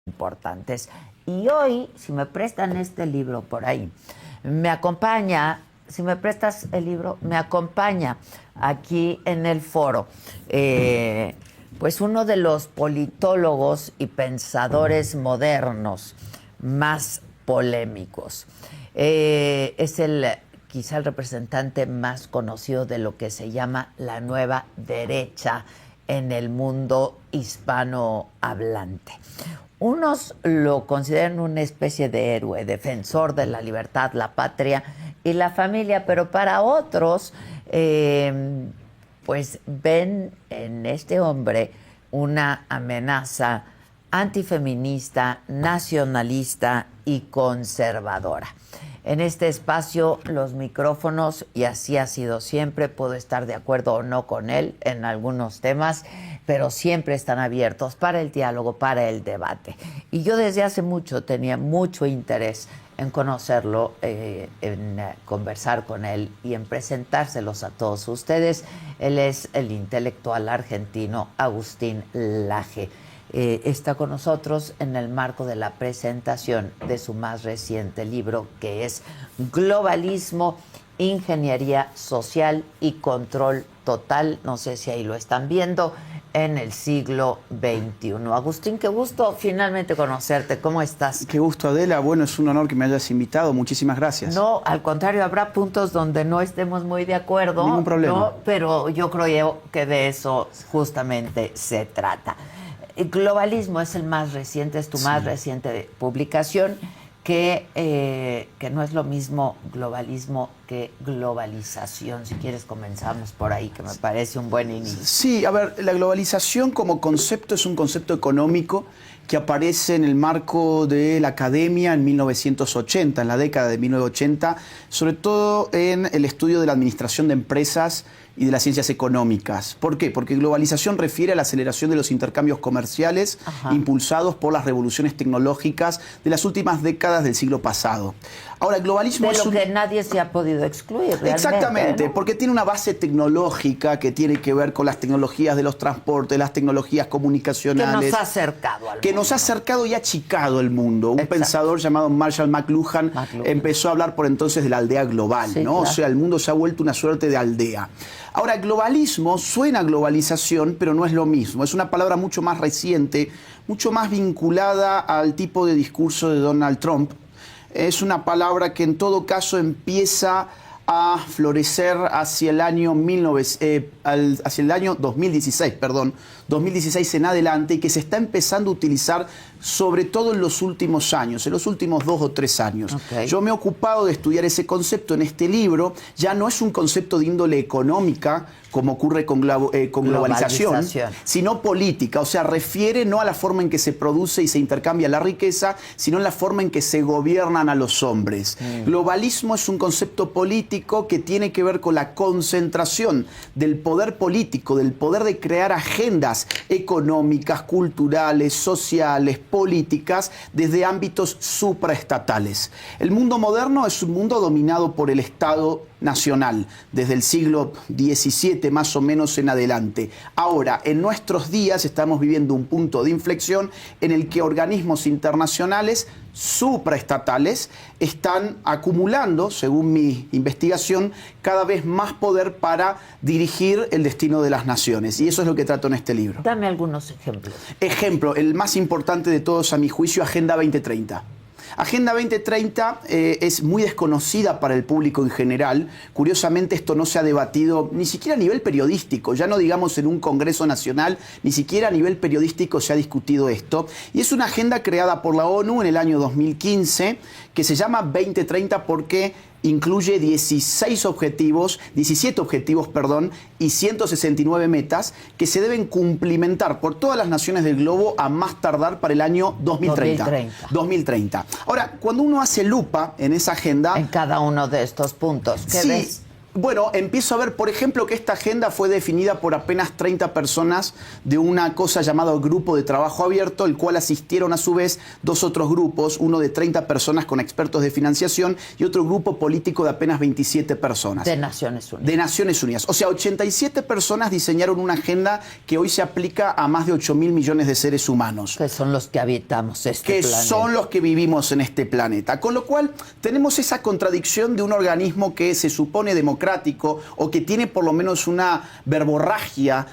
importantes. Y hoy, si me prestan este libro por ahí, me acompaña, si me prestas el libro, me acompaña aquí en el foro, pues uno de los politólogos y pensadores modernos más polémicos. Es quizá el representante más conocido de lo que se llama la nueva derecha en el mundo hispanohablante. Unos lo consideran una especie de héroe, defensor de la libertad, la patria y la familia, pero para otros, pues ven en este hombre una amenaza antifeminista, nacionalista y conservadora. En este espacio, los micrófonos, y así ha sido siempre, puedo estar de acuerdo o no con él en algunos temas, pero siempre están abiertos para el diálogo, para el debate. Y yo desde hace mucho tenía mucho interés en conocerlo, en conversar con él y en presentárselos a todos ustedes. Él es el intelectual argentino Agustín Laje. Está con nosotros en el marco de la presentación de su más reciente libro, que es Globalismo, Ingeniería Social y Control Total. No sé si ahí lo están viendo, en el siglo XXI. Agustín, qué gusto finalmente conocerte. ¿Cómo estás? Qué gusto, Adela. Bueno, es un honor que me hayas invitado. Muchísimas gracias. No, al contrario, habrá puntos donde no estemos muy de acuerdo. Ningún problema. ¿No? Pero yo creo que de eso justamente se trata. El Globalismo es el más reciente, es tu más reciente publicación, que no es lo mismo globalismo que globalización. Si quieres comenzamos por ahí, que me parece un buen inicio. Sí, a ver, la globalización como concepto es un concepto económico que aparece en el marco de la academia en 1980, en la década de 1980, sobre todo en el estudio de la administración de empresas y de las ciencias económicas. ¿Por qué? Porque globalización refiere a la aceleración de los intercambios comerciales impulsados por las revoluciones tecnológicas de las últimas décadas del siglo pasado. Ahora, el globalismo es que nadie se ha podido excluir realmente. Exactamente, ¿no? porque tiene una base tecnológica que tiene que ver con las tecnologías de los transportes, las tecnologías comunicacionales. Que nos ha acercado al mundo. Que nos ha acercado y achicado el mundo. Un pensador llamado Marshall McLuhan empezó a hablar por entonces de la aldea global, ¿no? Claro. O sea, el mundo se ha vuelto una suerte de aldea. Ahora, globalismo suena a globalización, pero no es lo mismo. Es una palabra mucho más reciente, mucho más vinculada al tipo de discurso de Donald Trump. Es una palabra que en todo caso empieza a florecer hacia el año 2016, 2016 en adelante, y que se está empezando a utilizar sobre todo en los últimos años, en los últimos 2 o 3 años. Yo me he ocupado de estudiar ese concepto en este libro. Ya no es un concepto de índole económica, como ocurre con globalización, sino política. O sea, refiere no a la forma en que se produce y se intercambia la riqueza, sino en la forma en que se gobiernan a los hombres. Globalismo es un concepto político que tiene que ver con la concentración del poder político, del poder de crear agendas económicas, culturales, sociales, políticas, desde ámbitos supraestatales. El mundo moderno es un mundo dominado por el Estado nacional, desde el siglo XVII más o menos en adelante. Ahora, en nuestros días estamos viviendo un punto de inflexión en el que organismos internacionales supraestatales están acumulando, según mi investigación, cada vez más poder para dirigir el destino de las naciones. Y eso es lo que trato en este libro. Dame algunos ejemplos. Ejemplo, el más importante de todos a mi juicio, Agenda 2030. Agenda 2030 es muy desconocida para el público en general. Curiosamente, esto no se ha debatido ni siquiera a nivel periodístico, ya no digamos en un Congreso Nacional, ni siquiera a nivel periodístico se ha discutido esto. Y es una agenda creada por la ONU en el año 2015 que se llama 2030 porque incluye 17 objetivos, y 169 metas que se deben cumplimentar por todas las naciones del globo a más tardar para el año 2030. Ahora, cuando uno hace lupa en esa agenda... En cada uno de estos puntos, ¿qué ves? Bueno, empiezo a ver, por ejemplo, que esta agenda fue definida por apenas 30 personas de una cosa llamada Grupo de Trabajo Abierto, el cual asistieron a su vez dos otros grupos, uno de 30 personas con expertos de financiación y otro grupo político de apenas 27 personas. De Naciones Unidas. De Naciones Unidas. O sea, 87 personas diseñaron una agenda que hoy se aplica a más de 8.000 millones de seres humanos. Que son los que habitamos este planeta. Que son los que vivimos en este planeta. Con lo cual, tenemos esa contradicción de un organismo que se supone democrático o que tiene por lo menos una verborragia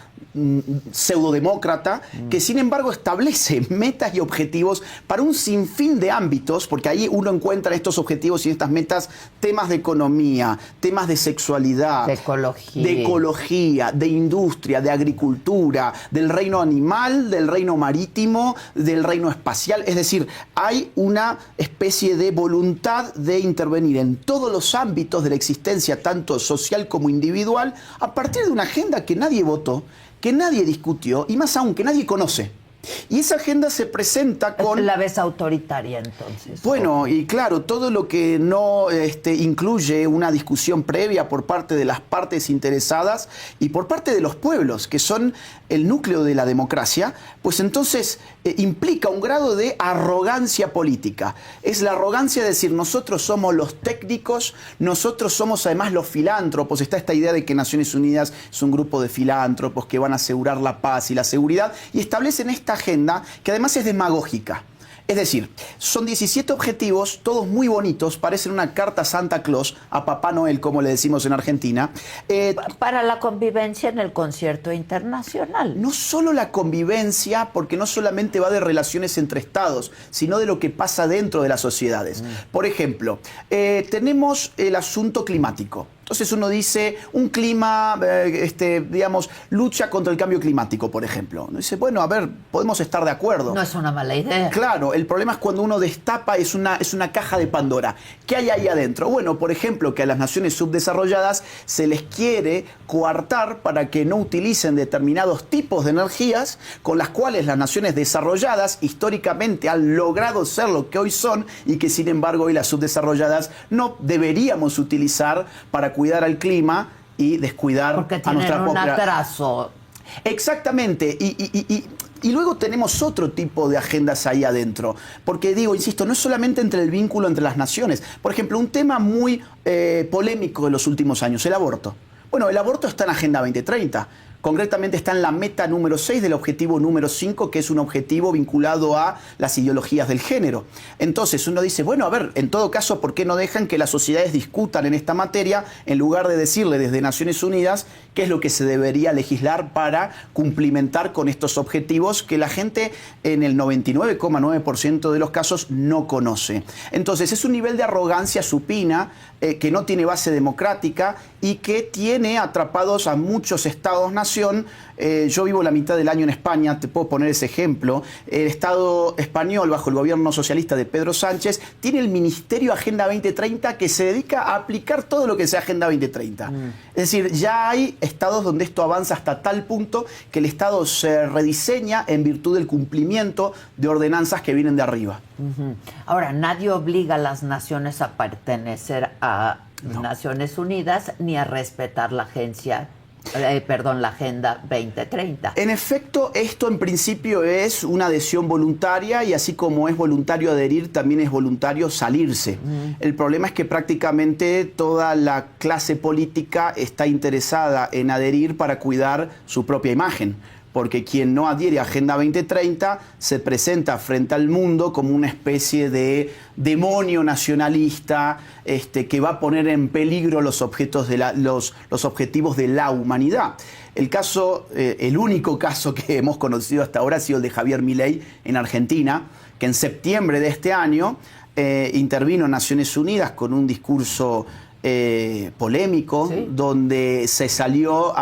pseudodemócrata, que sin embargo establece metas y objetivos para un sinfín de ámbitos, porque ahí uno encuentra en estos objetivos y en estas metas temas de economía, temas de sexualidad, de ecología, de industria, de agricultura, del reino animal, del reino marítimo, del reino espacial. Es decir, hay una especie de voluntad de intervenir en todos los ámbitos de la existencia, tanto social como individual, a partir de una agenda que nadie votó, que nadie discutió y más aún que nadie conoce. Y esa agenda se presenta con... ¿La ves autoritaria entonces? Bueno, y claro, todo lo que no incluye una discusión previa por parte de las partes interesadas y por parte de los pueblos, que son el núcleo de la democracia, pues entonces implica un grado de arrogancia política. Es la arrogancia de decir, nosotros somos los técnicos, nosotros somos además los filántropos. Está esta idea de que Naciones Unidas es un grupo de filántropos que van a asegurar la paz y la seguridad, y establecen esta agenda que además es demagógica. Es decir, son 17 objetivos, todos muy bonitos, parecen una carta a Santa Claus, a Papá Noel, como le decimos en Argentina. Para la convivencia en el concierto internacional. No solo la convivencia, porque no solamente va de relaciones entre estados, sino de lo que pasa dentro de las sociedades. Por ejemplo, tenemos el asunto climático. Entonces uno dice, un clima, digamos, lucha contra el cambio climático, por ejemplo. Uno dice, bueno, a ver, podemos estar de acuerdo. No es una mala idea. Claro, el problema es cuando uno destapa, es una caja de Pandora. ¿Qué hay ahí adentro? Bueno, por ejemplo, que a las naciones subdesarrolladas se les quiere coartar para que no utilicen determinados tipos de energías con las cuales las naciones desarrolladas históricamente han logrado ser lo que hoy son y que sin embargo hoy las subdesarrolladas no deberíamos utilizar para cuidar al clima y descuidar a nuestra un atraso. Exactamente. Y luego tenemos otro tipo de agendas ahí adentro. Porque digo, insisto, no es solamente entre el vínculo entre las naciones. Por ejemplo, un tema muy polémico de los últimos años, el aborto. Bueno, el aborto está en Agenda 2030. Concretamente está en la meta número 6 del objetivo número 5, que es un objetivo vinculado a las ideologías del género. Entonces uno dice, bueno, a ver, en todo caso, ¿por qué no dejan que las sociedades discutan en esta materia en lugar de decirle desde Naciones Unidas qué es lo que se debería legislar para cumplimentar con estos objetivos que la gente en el 99,9% de los casos no conoce? Entonces es un nivel de arrogancia supina que no tiene base democrática y que tiene atrapados a muchos estados-nación. Yo vivo la mitad del año en España, te puedo poner ese ejemplo. El Estado español, bajo el gobierno socialista de Pedro Sánchez, tiene el Ministerio Agenda 2030 que se dedica a aplicar todo lo que sea Agenda 2030. Es decir, ya hay estados donde esto avanza hasta tal punto que el Estado se rediseña en virtud del cumplimiento de ordenanzas que vienen de arriba. Ahora, nadie obliga a las naciones a pertenecer a Naciones Unidas ni a respetar la Agenda 2030. En efecto, esto en principio es una adhesión voluntaria y así como es voluntario adherir, también es voluntario salirse. El problema es que prácticamente toda la clase política está interesada en adherir para cuidar su propia imagen. Porque quien no adhiere a Agenda 2030 se presenta frente al mundo como una especie de demonio nacionalista que va a poner en peligro los objetivos de la humanidad. El único caso que hemos conocido hasta ahora ha sido el de Javier Milei en Argentina, que en septiembre de este año intervino en Naciones Unidas con un discurso polémico, ¿sí?, donde se salió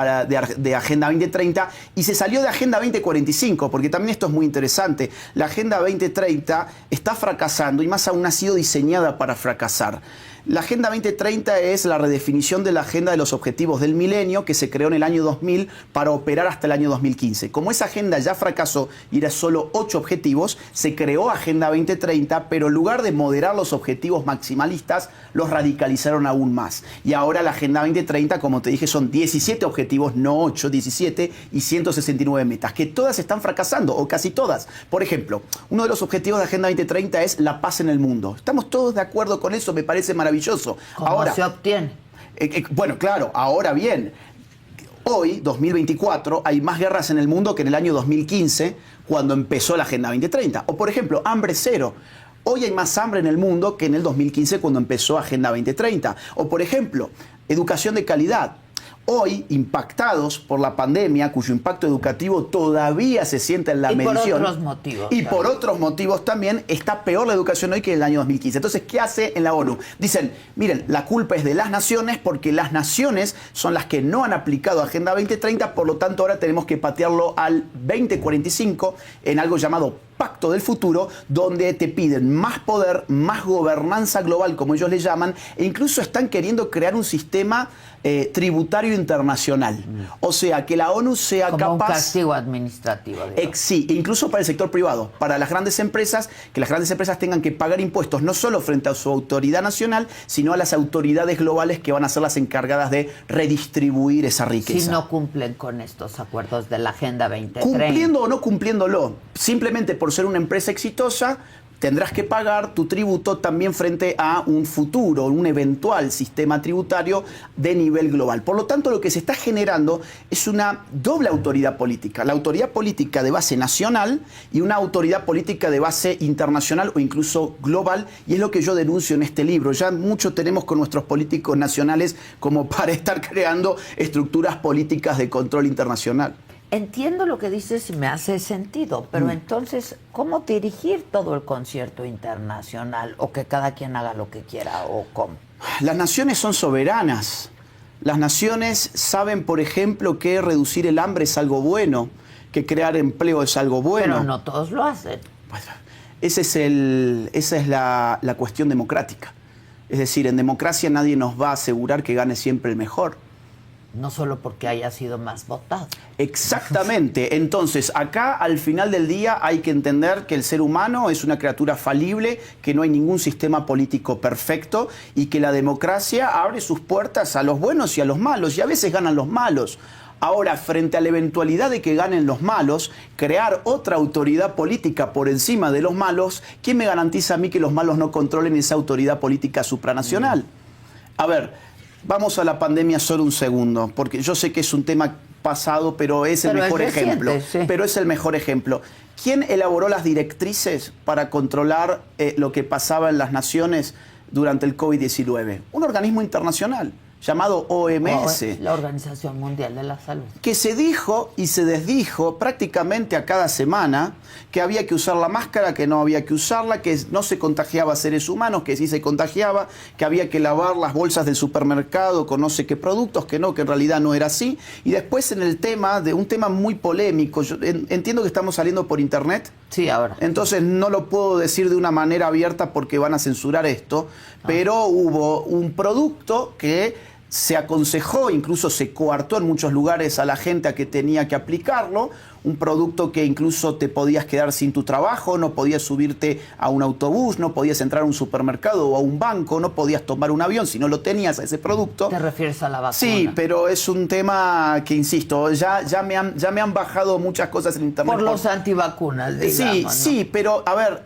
de Agenda 2030 y se salió de Agenda 2045, porque también esto es muy interesante. La Agenda 2030 está fracasando y más aún ha sido diseñada para fracasar. La Agenda 2030 es la redefinición de la Agenda de los Objetivos del Milenio que se creó en el año 2000 para operar hasta el año 2015. Como esa agenda ya fracasó y era solo 8 objetivos, se creó Agenda 2030, pero en lugar de moderar los objetivos maximalistas, los radicalizaron aún más. Y ahora la Agenda 2030, como te dije, son 17 objetivos, no 8, 17 y 169 metas, que todas están fracasando, o casi todas. Por ejemplo, uno de los objetivos de Agenda 2030 es la paz en el mundo. Estamos todos de acuerdo con eso, me parece maravilloso. ¿Cómo ahora, se obtiene? Bueno, claro, ahora bien, hoy, 2024, hay más guerras en el mundo que en el año 2015, cuando empezó la Agenda 2030. O, por ejemplo, hambre cero. Hoy hay más hambre en el mundo que en el 2015, cuando empezó Agenda 2030. O, por ejemplo, educación de calidad. Hoy, impactados por la pandemia, cuyo impacto educativo todavía se siente en la medición. Por otros motivos. Y por otros motivos también, está peor la educación hoy que en el año 2015. Entonces, ¿qué hace en la ONU? Dicen, miren, la culpa es de las naciones porque las naciones son las que no han aplicado Agenda 2030, por lo tanto ahora tenemos que patearlo al 2045 en algo llamado Pacto del Futuro, donde te piden más poder, más gobernanza global, como ellos le llaman, e incluso están queriendo crear un sistema tributario internacional. O sea, que la ONU sea como capaz... un castigo administrativo. Sí, incluso para el sector privado, para las grandes empresas, que las grandes empresas tengan que pagar impuestos no solo frente a su autoridad nacional, sino a las autoridades globales que van a ser las encargadas de redistribuir esa riqueza. Si no cumplen con estos acuerdos de la Agenda 2030. Cumpliendo o no cumpliéndolo, simplemente por ser una empresa exitosa, tendrás que pagar tu tributo también frente a un futuro, un eventual sistema tributario de nivel global. Por lo tanto, lo que se está generando es una doble autoridad política. La autoridad política de base nacional y una autoridad política de base internacional o incluso global, y es lo que yo denuncio en este libro. Ya mucho tenemos con nuestros políticos nacionales como para estar creando estructuras políticas de control internacional. Entiendo lo que dices y me hace sentido, pero entonces, ¿cómo dirigir todo el concierto internacional? ¿O que cada quien haga lo que quiera? ¿O cómo? Las naciones son soberanas. Las naciones saben, por ejemplo, que reducir el hambre es algo bueno, que crear empleo es algo bueno. Pero no todos lo hacen. Esa es la cuestión democrática. Es decir, en democracia nadie nos va a asegurar que gane siempre el mejor. No solo porque haya sido más votado. Exactamente. Entonces, acá al final del día hay que entender que el ser humano es una criatura falible, que no hay ningún sistema político perfecto y que la democracia abre sus puertas a los buenos y a los malos, y a veces ganan los malos. Ahora, frente a la eventualidad de que ganen los malos, crear otra autoridad política por encima de los malos, ¿quién me garantiza a mí que los malos no controlen esa autoridad política supranacional? A ver, vamos a la pandemia solo un segundo, porque yo sé que es un tema pasado, pero es el mejor ejemplo. Sí. Pero es el mejor ejemplo. ¿Quién elaboró las directrices para controlar lo que pasaba en las naciones durante el COVID-19? Un organismo internacional llamado OMS. La Organización Mundial de la Salud. Que se dijo y se desdijo prácticamente a cada semana que había que usar la máscara, que no había que usarla, que no se contagiaba a seres humanos, que sí se contagiaba, que había que lavar las bolsas del supermercado con no sé qué productos, que no, que en realidad no era así. Y después en el tema, de un tema muy polémico, yo entiendo que estamos saliendo por internet. Sí, ahora. Entonces no lo puedo decir de una manera abierta porque van a censurar esto, pero hubo un producto que se aconsejó, incluso se coartó en muchos lugares a la gente a que tenía que aplicarlo, un producto que incluso te podías quedar sin tu trabajo, no podías subirte a un autobús, no podías entrar a un supermercado o a un banco, no podías tomar un avión si no lo tenías a ese producto. ¿Te refieres a la vacuna? Sí, pero es un tema que, insisto, ya me han bajado muchas cosas en internet. Por los antivacunas, digamos. Sí, ¿no? Sí, pero a ver,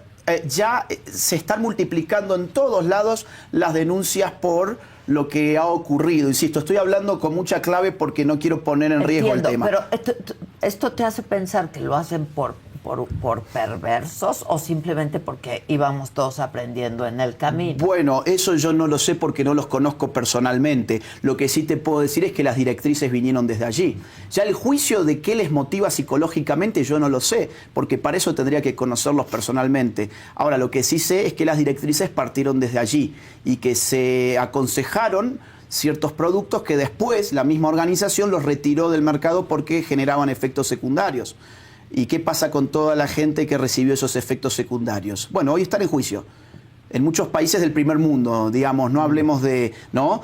ya se están multiplicando en todos lados las denuncias por lo que ha ocurrido. Insisto, estoy hablando con mucha clave porque no quiero poner en riesgo el tema. Pero esto te hace pensar que lo hacen por perversos o simplemente porque íbamos todos aprendiendo en el camino. Bueno, eso yo no lo sé porque no los conozco personalmente. Lo que sí te puedo decir es que las directrices vinieron desde allí. Ya el juicio de qué les motiva psicológicamente yo no lo sé, porque para eso tendría que conocerlos personalmente. Ahora, lo que sí sé es que las directrices partieron desde allí y que se aconsejaron ciertos productos que después la misma organización los retiró del mercado porque generaban efectos secundarios. ¿Y qué pasa con toda la gente que recibió esos efectos secundarios? Bueno, hoy están en juicio. En muchos países del primer mundo, digamos, no hablemos de... ¿no?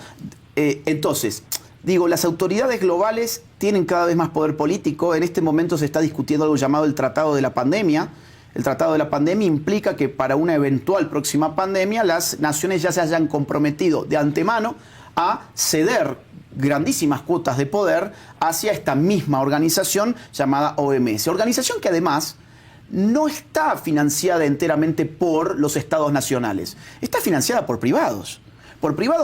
Entonces, digo, las autoridades globales tienen cada vez más poder político. En este momento se está discutiendo algo llamado el Tratado de la Pandemia. El Tratado de la Pandemia implica que para una eventual próxima pandemia las naciones ya se hayan comprometido de antemano a ceder grandísimas cuotas de poder hacia esta misma organización llamada OMS. Organización que además no está financiada enteramente por los estados nacionales, está financiada por privados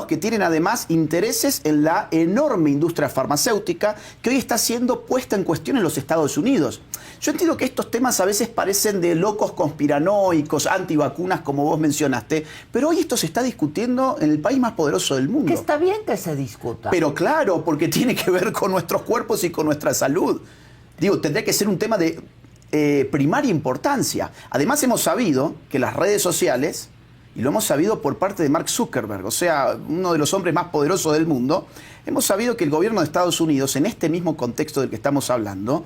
que tienen además intereses en la enorme industria farmacéutica que hoy está siendo puesta en cuestión en los Estados Unidos. Yo entiendo que estos temas a veces parecen de locos conspiranoicos, antivacunas, como vos mencionaste, pero hoy esto se está discutiendo en el país más poderoso del mundo. Que está bien que se discuta. Pero claro, porque tiene que ver con nuestros cuerpos y con nuestra salud. Digo, tendría que ser un tema de primaria importancia. Además hemos sabido que las redes sociales, y lo hemos sabido por parte de Mark Zuckerberg, o sea, uno de los hombres más poderosos del mundo, hemos sabido que el gobierno de Estados Unidos, en este mismo contexto del que estamos hablando,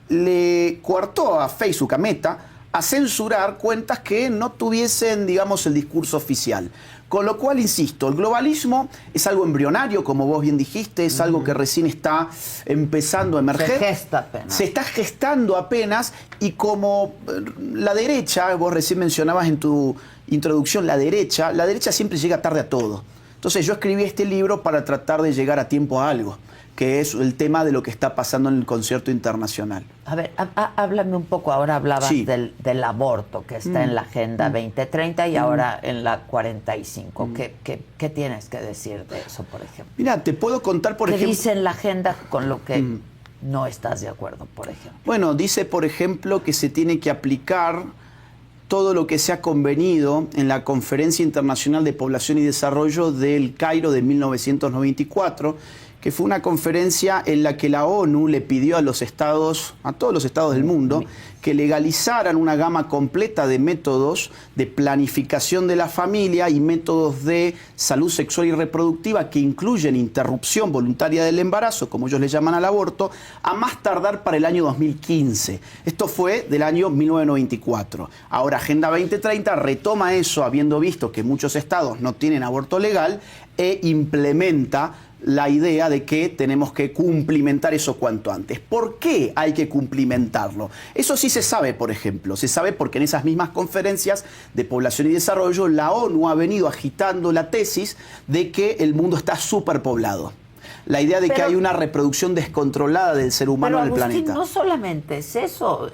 le coartó a Facebook, a Meta, a censurar cuentas que no tuviesen, digamos, el discurso oficial. Con lo cual, insisto, el globalismo es algo embrionario, como vos bien dijiste, es algo que recién está empezando a emerger. Se gesta apenas. Se está gestando apenas, y como la derecha, vos recién mencionabas en tu introducción, la derecha siempre llega tarde a todo. Entonces yo escribí este libro para tratar de llegar a tiempo a algo, que es el tema de lo que está pasando en el concierto internacional. A ver, háblame un poco, ahora hablabas Sí. del aborto, que está en la Agenda 2030 y ahora en la 45. ¿Qué tienes que decir de eso, por ejemplo? Mira, te puedo contar, por ¿Qué ejemplo... dice en la agenda con lo que no estás de acuerdo, por ejemplo? Bueno, dice, por ejemplo, que se tiene que aplicar todo lo que se ha convenido en la Conferencia Internacional de Población y Desarrollo del Cairo de 1994, que fue una conferencia en la que la ONU le pidió a los estados, a todos los estados del mundo, que legalizaran una gama completa de métodos de planificación de la familia y métodos de salud sexual y reproductiva que incluyen interrupción voluntaria del embarazo, como ellos le llaman al aborto, a más tardar para el año 2015. Esto fue del año 1994. Ahora, Agenda 2030 retoma eso, habiendo visto que muchos estados no tienen aborto legal, e implementa la idea de que tenemos que cumplimentar eso cuanto antes. ¿Por qué hay que cumplimentarlo? Eso sí se sabe, por ejemplo. Se sabe porque en esas mismas conferencias de población y desarrollo, la ONU ha venido agitando la tesis de que el mundo está superpoblado. La idea de que hay una reproducción descontrolada del ser humano en el planeta. No solamente es eso,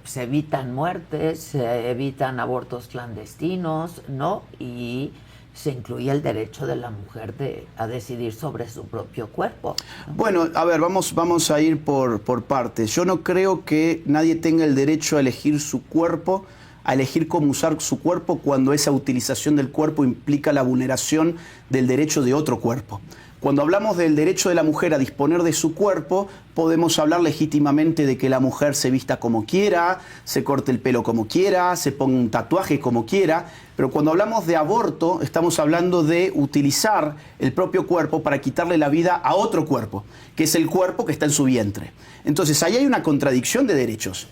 se evitan muertes, se evitan abortos clandestinos, ¿no? Y se incluye el derecho de la mujer a decidir sobre su propio cuerpo, ¿no? Bueno, a ver, vamos a ir por partes. Yo no creo que nadie tenga el derecho a elegir su cuerpo, a elegir cómo usar su cuerpo cuando esa utilización del cuerpo implica la vulneración del derecho de otro cuerpo. Cuando hablamos del derecho de la mujer a disponer de su cuerpo, podemos hablar legítimamente de que la mujer se vista como quiera, se corte el pelo como quiera, se ponga un tatuaje como quiera, pero cuando hablamos de aborto, estamos hablando de utilizar el propio cuerpo para quitarle la vida a otro cuerpo, que es el cuerpo que está en su vientre. Entonces, ahí hay una contradicción de derechos.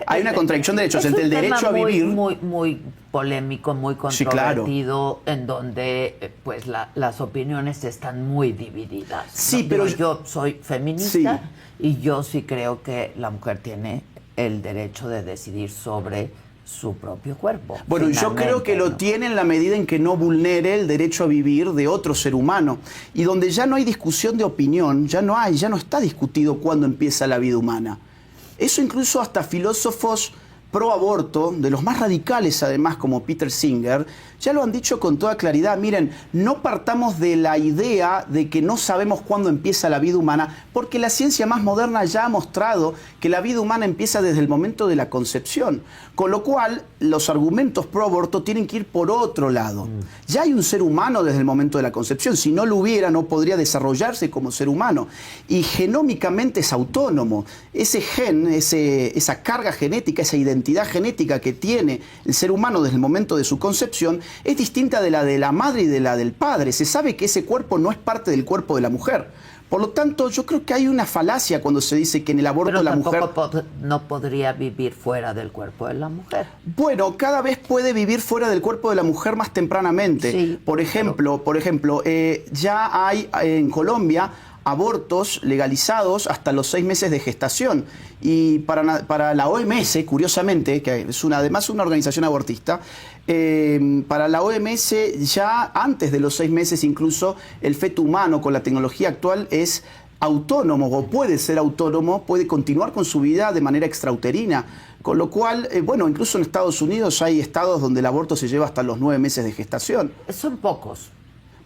Hay una contradicción de derechos entre el derecho a vivir... muy polémico, muy controvertido, sí, claro, en donde pues las opiniones están muy divididas. Sí, ¿no? pero yo soy feminista, sí, y yo sí creo que la mujer tiene el derecho de decidir sobre su propio cuerpo. Bueno, yo creo que lo tiene en la medida en que no vulnere el derecho a vivir de otro ser humano, y donde ya no hay discusión de opinión, ya no está discutido cuándo empieza la vida humana. Eso incluso hasta filósofos pro aborto, de los más radicales además, como Peter Singer, ya lo han dicho con toda claridad. Miren, no partamos de la idea de que no sabemos cuándo empieza la vida humana, porque la ciencia más moderna ya ha mostrado que la vida humana empieza desde el momento de la concepción. Con lo cual, los argumentos pro aborto tienen que ir por otro lado. Ya hay un ser humano desde el momento de la concepción. Si no lo hubiera, no podría desarrollarse como ser humano. Y genómicamente es autónomo. Ese gen, esa carga genética, esa identidad genética que tiene el ser humano desde el momento de su concepción es distinta de la madre y de la del padre. Se sabe que ese cuerpo no es parte del cuerpo de la mujer. Por lo tanto, yo creo que hay una falacia cuando se dice que en el aborto la mujer... no podría vivir fuera del cuerpo de la mujer. Bueno, cada vez puede vivir fuera del cuerpo de la mujer más tempranamente. Sí, por ejemplo, ya hay en Colombia abortos legalizados hasta los 6 meses de gestación. Y para la OMS, curiosamente, que es además una organización abortista, para la OMS ya antes de los 6 meses incluso el feto humano con la tecnología actual es autónomo o puede ser autónomo, puede continuar con su vida de manera extrauterina. Con lo cual, incluso en Estados Unidos hay estados donde el aborto se lleva hasta los 9 meses de gestación. Son pocos.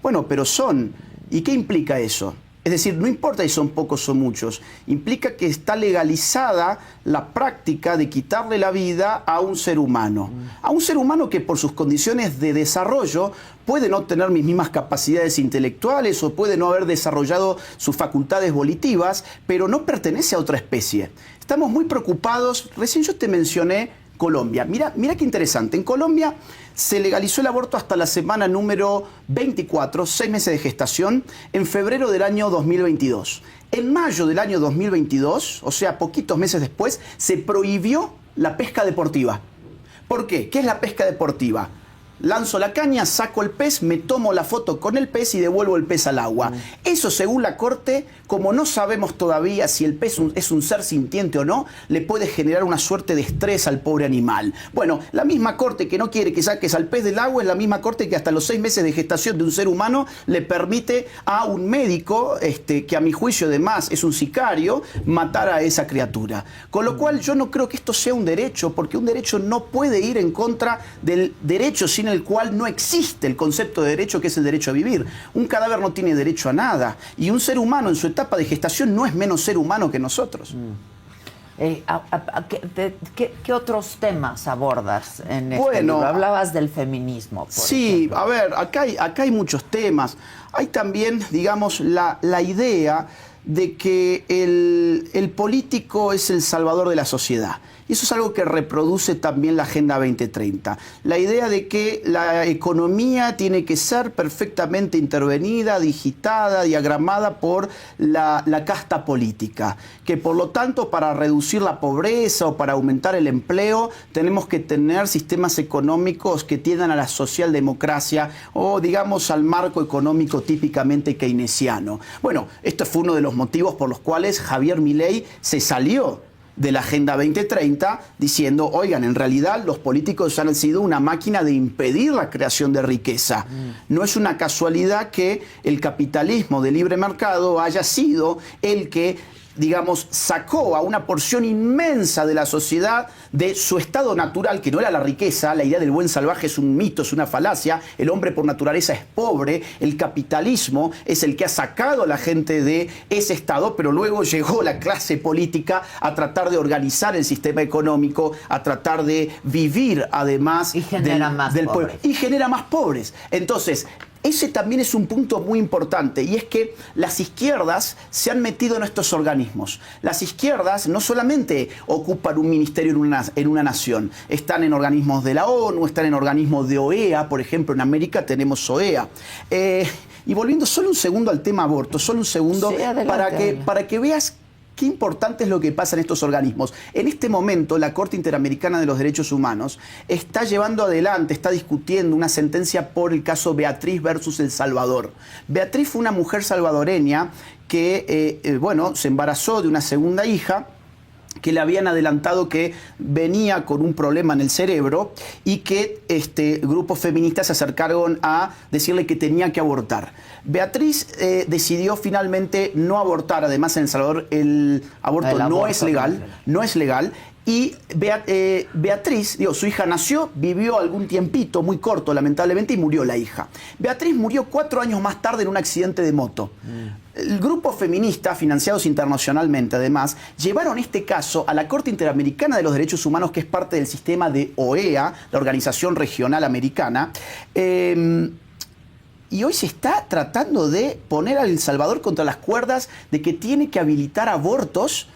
Bueno, pero son. ¿Y qué implica eso? Es decir, no importa si son pocos o muchos, implica que está legalizada la práctica de quitarle la vida a un ser humano. A un ser humano que por sus condiciones de desarrollo puede no tener mis mismas capacidades intelectuales o puede no haber desarrollado sus facultades volitivas, pero no pertenece a otra especie. Estamos muy preocupados. Recién yo te mencioné Colombia. Mira qué interesante. En Colombia se legalizó el aborto hasta la semana número 24, 6 meses de gestación, en febrero del año 2022. En mayo del año 2022, o sea, poquitos meses después, se prohibió la pesca deportiva. ¿Por qué? ¿Qué es la pesca deportiva? Lanzo la caña, saco el pez, me tomo la foto con el pez y devuelvo el pez al agua. Eso, según la Corte, como no sabemos todavía si el pez es un ser sintiente o no, le puede generar una suerte de estrés al pobre animal. Bueno, la misma Corte que no quiere que saques al pez del agua es la misma Corte que hasta los 6 meses de gestación de un ser humano le permite a un médico, que a mi juicio además es un sicario, matar a esa criatura. Con lo cual yo no creo que esto sea un derecho, porque un derecho no puede ir en contra del derecho sin el cual no existe el concepto de derecho, que es el derecho a vivir. Un cadáver no tiene derecho a nada, y un ser humano en su etapa de gestación no es menos ser humano que nosotros. ¿Qué otros temas abordas en este libro? Hablabas del feminismo, por ejemplo. A ver, acá hay muchos temas. Hay también, digamos, la idea de que el político es el salvador de la sociedad. Y eso es algo que reproduce también la Agenda 2030. La idea de que la economía tiene que ser perfectamente intervenida, digitada, diagramada por la casta política. Que por lo tanto, para reducir la pobreza o para aumentar el empleo, tenemos que tener sistemas económicos que tiendan a la socialdemocracia o, digamos, al marco económico típicamente keynesiano. Bueno, esto fue uno de los motivos por los cuales Javier Milei se salió de la Agenda 2030, diciendo, oigan, en realidad los políticos han sido una máquina de impedir la creación de riqueza. No es una casualidad que el capitalismo de libre mercado haya sido el que, digamos, sacó a una porción inmensa de la sociedad de su estado natural, que no era la riqueza. La idea del buen salvaje es un mito, es una falacia. El hombre por naturaleza es pobre. El capitalismo es el que ha sacado a la gente de ese estado, pero luego llegó la clase política a tratar de organizar el sistema económico, a tratar de vivir además y genera más pobres. Y genera más pobres. Entonces, ese también es un punto muy importante, y es que las izquierdas se han metido en estos organismos. Las izquierdas no solamente ocupan un ministerio en una nación, están en organismos de la ONU, están en organismos de OEA, por ejemplo, en América tenemos OEA. Y volviendo solo un segundo al tema aborto, solo un segundo, sí, para que veas qué importante es lo que pasa en estos organismos. En este momento, la Corte Interamericana de los Derechos Humanos está llevando adelante, está discutiendo una sentencia por el caso Beatriz versus El Salvador. Beatriz fue una mujer salvadoreña que, se embarazó de una segunda hija, que le habían adelantado que venía con un problema en el cerebro y que grupos feministas se acercaron a decirle que tenía que abortar. Beatriz decidió finalmente no abortar. Además, en El Salvador el aborto no es legal. Y Beatriz, su hija nació, vivió algún tiempito, muy corto lamentablemente, y murió la hija. Beatriz murió 4 años más tarde en un accidente de moto. El grupo feminista, financiados internacionalmente además, llevaron este caso a la Corte Interamericana de los Derechos Humanos, que es parte del sistema de OEA, la Organización Regional Americana. Y hoy se está tratando de poner a El Salvador contra las cuerdas de que tiene que habilitar abortos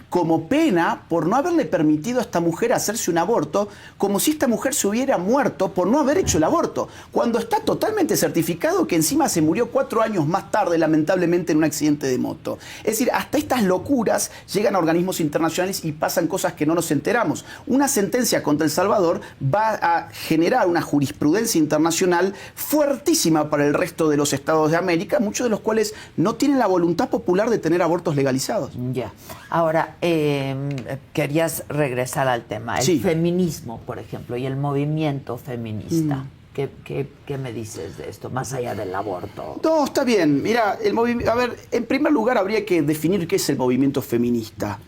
como pena por no haberle permitido a esta mujer hacerse un aborto, como si esta mujer se hubiera muerto por no haber hecho el aborto, cuando está totalmente certificado que encima se murió 4 años más tarde, lamentablemente, en un accidente de moto. Es decir, hasta estas locuras llegan a organismos internacionales y pasan cosas que no nos enteramos. Una sentencia contra El Salvador va a generar una jurisprudencia internacional fuertísima para el resto de los estados de América, muchos de los cuales no tienen la voluntad popular de tener abortos legalizados. Ya. Ahora, querías regresar al tema. El feminismo, por ejemplo, y el movimiento feminista. ¿Qué me dices de esto, más allá del aborto? No, está bien. Mira, a ver, en primer lugar habría que definir qué es el movimiento feminista.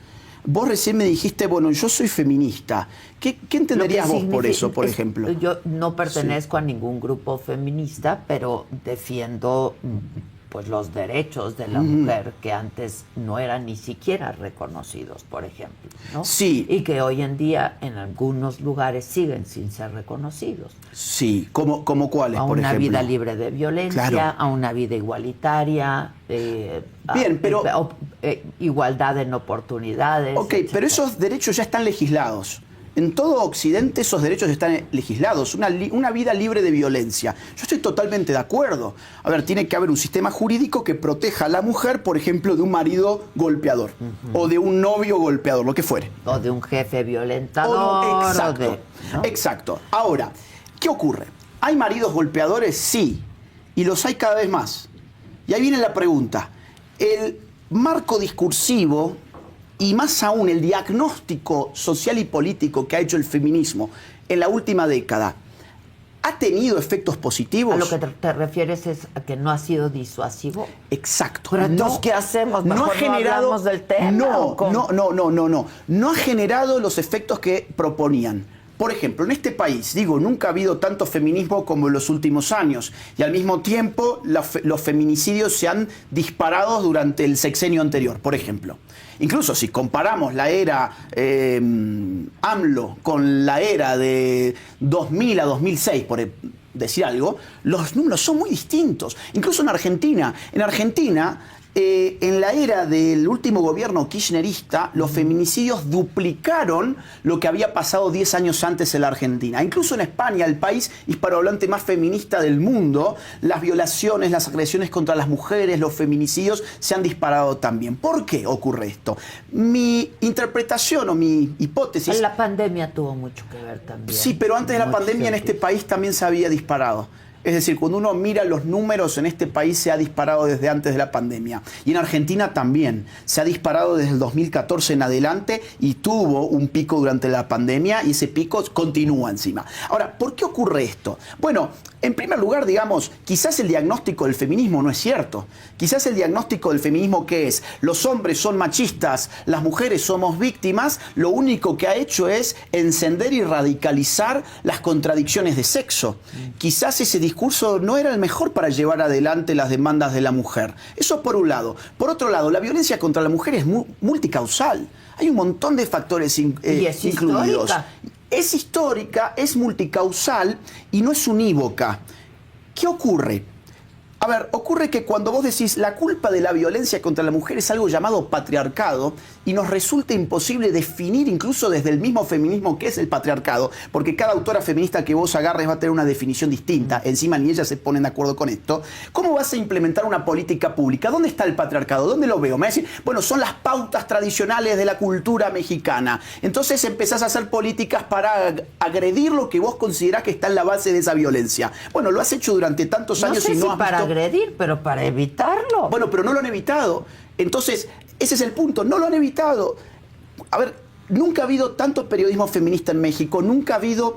Vos recién me dijiste, bueno, yo soy feminista. ¿Qué entenderías vos por eso, por ejemplo? Yo no pertenezco a ningún grupo feminista, pero defiendo pues los derechos de la mujer que antes no eran ni siquiera reconocidos, por ejemplo, ¿no? Sí. Y que hoy en día en algunos lugares siguen sin ser reconocidos. Sí, ¿como cuáles, por ejemplo? A una vida libre de violencia, claro, a una vida igualitaria, bien, pero igualdad en oportunidades. Ok, etcétera. Pero esos derechos ya están legislados. En todo Occidente esos derechos están legislados, una vida libre de violencia. Yo estoy totalmente de acuerdo. A ver, tiene que haber un sistema jurídico que proteja a la mujer, por ejemplo, de un marido golpeador, o de un novio golpeador, lo que fuere. O de un jefe violentador. Exacto, ¿no? Exacto. Ahora, ¿qué ocurre? ¿Hay maridos golpeadores? Sí, y los hay cada vez más. Y ahí viene la pregunta. El marco discursivo, y más aún el diagnóstico social y político que ha hecho el feminismo en la última década, ¿ha tenido efectos positivos? A lo que te refieres es a que no ha sido disuasivo. Exacto. Pero entonces, ¿qué hacemos? ¿Mejor no hablamos del tema? No ha generado los efectos que proponían. Por ejemplo, en este país, nunca ha habido tanto feminismo como en los últimos años. Y al mismo tiempo, los feminicidios se han disparado durante el sexenio anterior, por ejemplo. Incluso si comparamos la era AMLO con la era de 2000 a 2006, por decir algo, los números son muy distintos. Incluso en Argentina. En la era del último gobierno kirchnerista, los feminicidios duplicaron lo que había pasado 10 años antes en la Argentina. Incluso en España, el país hispanohablante más feminista del mundo, las violaciones, las agresiones contra las mujeres, los feminicidios se han disparado también. ¿Por qué ocurre esto? Mi interpretación o mi hipótesis... La pandemia tuvo mucho que ver también. Sí, pero antes de la pandemia en este país también se había disparado. Es decir, cuando uno mira los números, en este país se ha disparado desde antes de la pandemia. Y en Argentina también. Se ha disparado desde el 2014 en adelante y tuvo un pico durante la pandemia y ese pico continúa encima. Ahora, ¿por qué ocurre esto? Bueno, en primer lugar, quizás el diagnóstico del feminismo no es cierto. Quizás el diagnóstico del feminismo, ¿qué es? Los hombres son machistas, las mujeres somos víctimas, lo único que ha hecho es encender y radicalizar las contradicciones de sexo. Quizás ese discurso no era el mejor para llevar adelante las demandas de la mujer. Eso por un lado. Por otro lado, la violencia contra la mujer es multicausal. Hay un montón de factores incluidos. Histórica. Es histórica, es multicausal y no es unívoca. ¿Qué ocurre? A ver, ocurre que cuando vos decís la culpa de la violencia contra la mujer es algo llamado patriarcado y nos resulta imposible definir incluso desde el mismo feminismo qué es el patriarcado, porque cada autora feminista que vos agarres va a tener una definición distinta, encima ni ellas se ponen de acuerdo con esto. ¿Cómo vas a implementar una política pública? ¿Dónde está el patriarcado? ¿Dónde lo veo? Me vas a decir, bueno, son las pautas tradicionales de la cultura mexicana. Entonces empezás a hacer políticas para agredir lo que vos considerás que está en la base de esa violencia. Bueno, lo has hecho durante tantos años y no has visto... agredir, pero para evitarlo. Bueno, pero no lo han evitado. Entonces, ese es el punto, no lo han evitado. A ver, nunca ha habido tanto periodismo feminista en México, nunca ha habido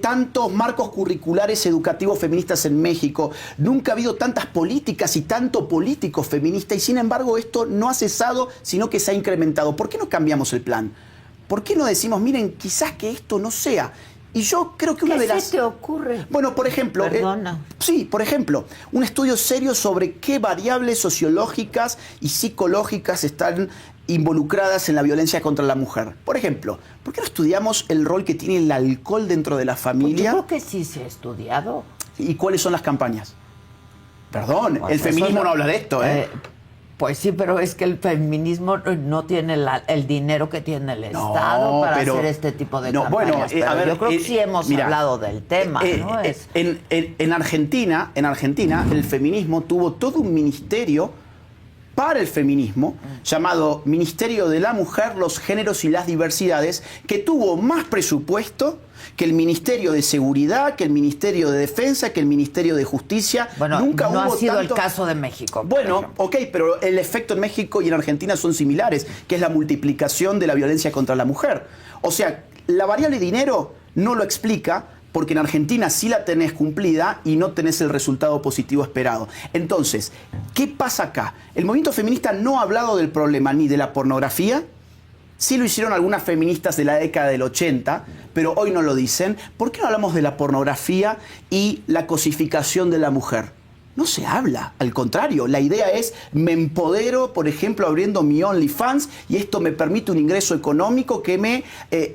tantos marcos curriculares educativos feministas en México, nunca ha habido tantas políticas y tanto político feminista, y sin embargo esto no ha cesado, sino que se ha incrementado. ¿Por qué no cambiamos el plan? ¿Por qué no decimos, miren, quizás que esto no sea? Y yo creo que una de las... ¿Qué se te ocurre? Bueno, por ejemplo... Perdona. Sí, por ejemplo, un estudio serio sobre qué variables sociológicas y psicológicas están involucradas en la violencia contra la mujer. Por ejemplo, ¿por qué no estudiamos el rol que tiene el alcohol dentro de la familia? Yo creo que sí se ha estudiado. ¿Y cuáles son las campañas? Perdón, Pues el feminismo no habla de esto, ¿eh? Pues sí, pero es que el feminismo no tiene el dinero que tiene el Estado para hacer este tipo de campañas. Bueno, pero a ver, yo creo que sí hemos hablado del tema, ¿no? En Argentina, el feminismo tuvo todo un ministerio para el feminismo, llamado Ministerio de la Mujer, los Géneros y las Diversidades, que tuvo más presupuesto que el Ministerio de Seguridad, que el Ministerio de Defensa, que el Ministerio de Justicia. Bueno, nunca no hubo ha sido tanto... el caso de México. Bueno, ok, pero el efecto en México y en Argentina son similares, que es la multiplicación de la violencia contra la mujer. O sea, la variable dinero no lo explica, porque en Argentina sí la tenés cumplida y no tenés el resultado positivo esperado. Entonces, ¿qué pasa acá? El movimiento feminista no ha hablado del problema ni de la pornografía. Sí lo hicieron algunas feministas de la década del 80, pero hoy no lo dicen. ¿Por qué no hablamos de la pornografía y la cosificación de la mujer? No se habla, al contrario, la idea es, me empodero, por ejemplo, abriendo mi OnlyFans y esto me permite un ingreso económico que me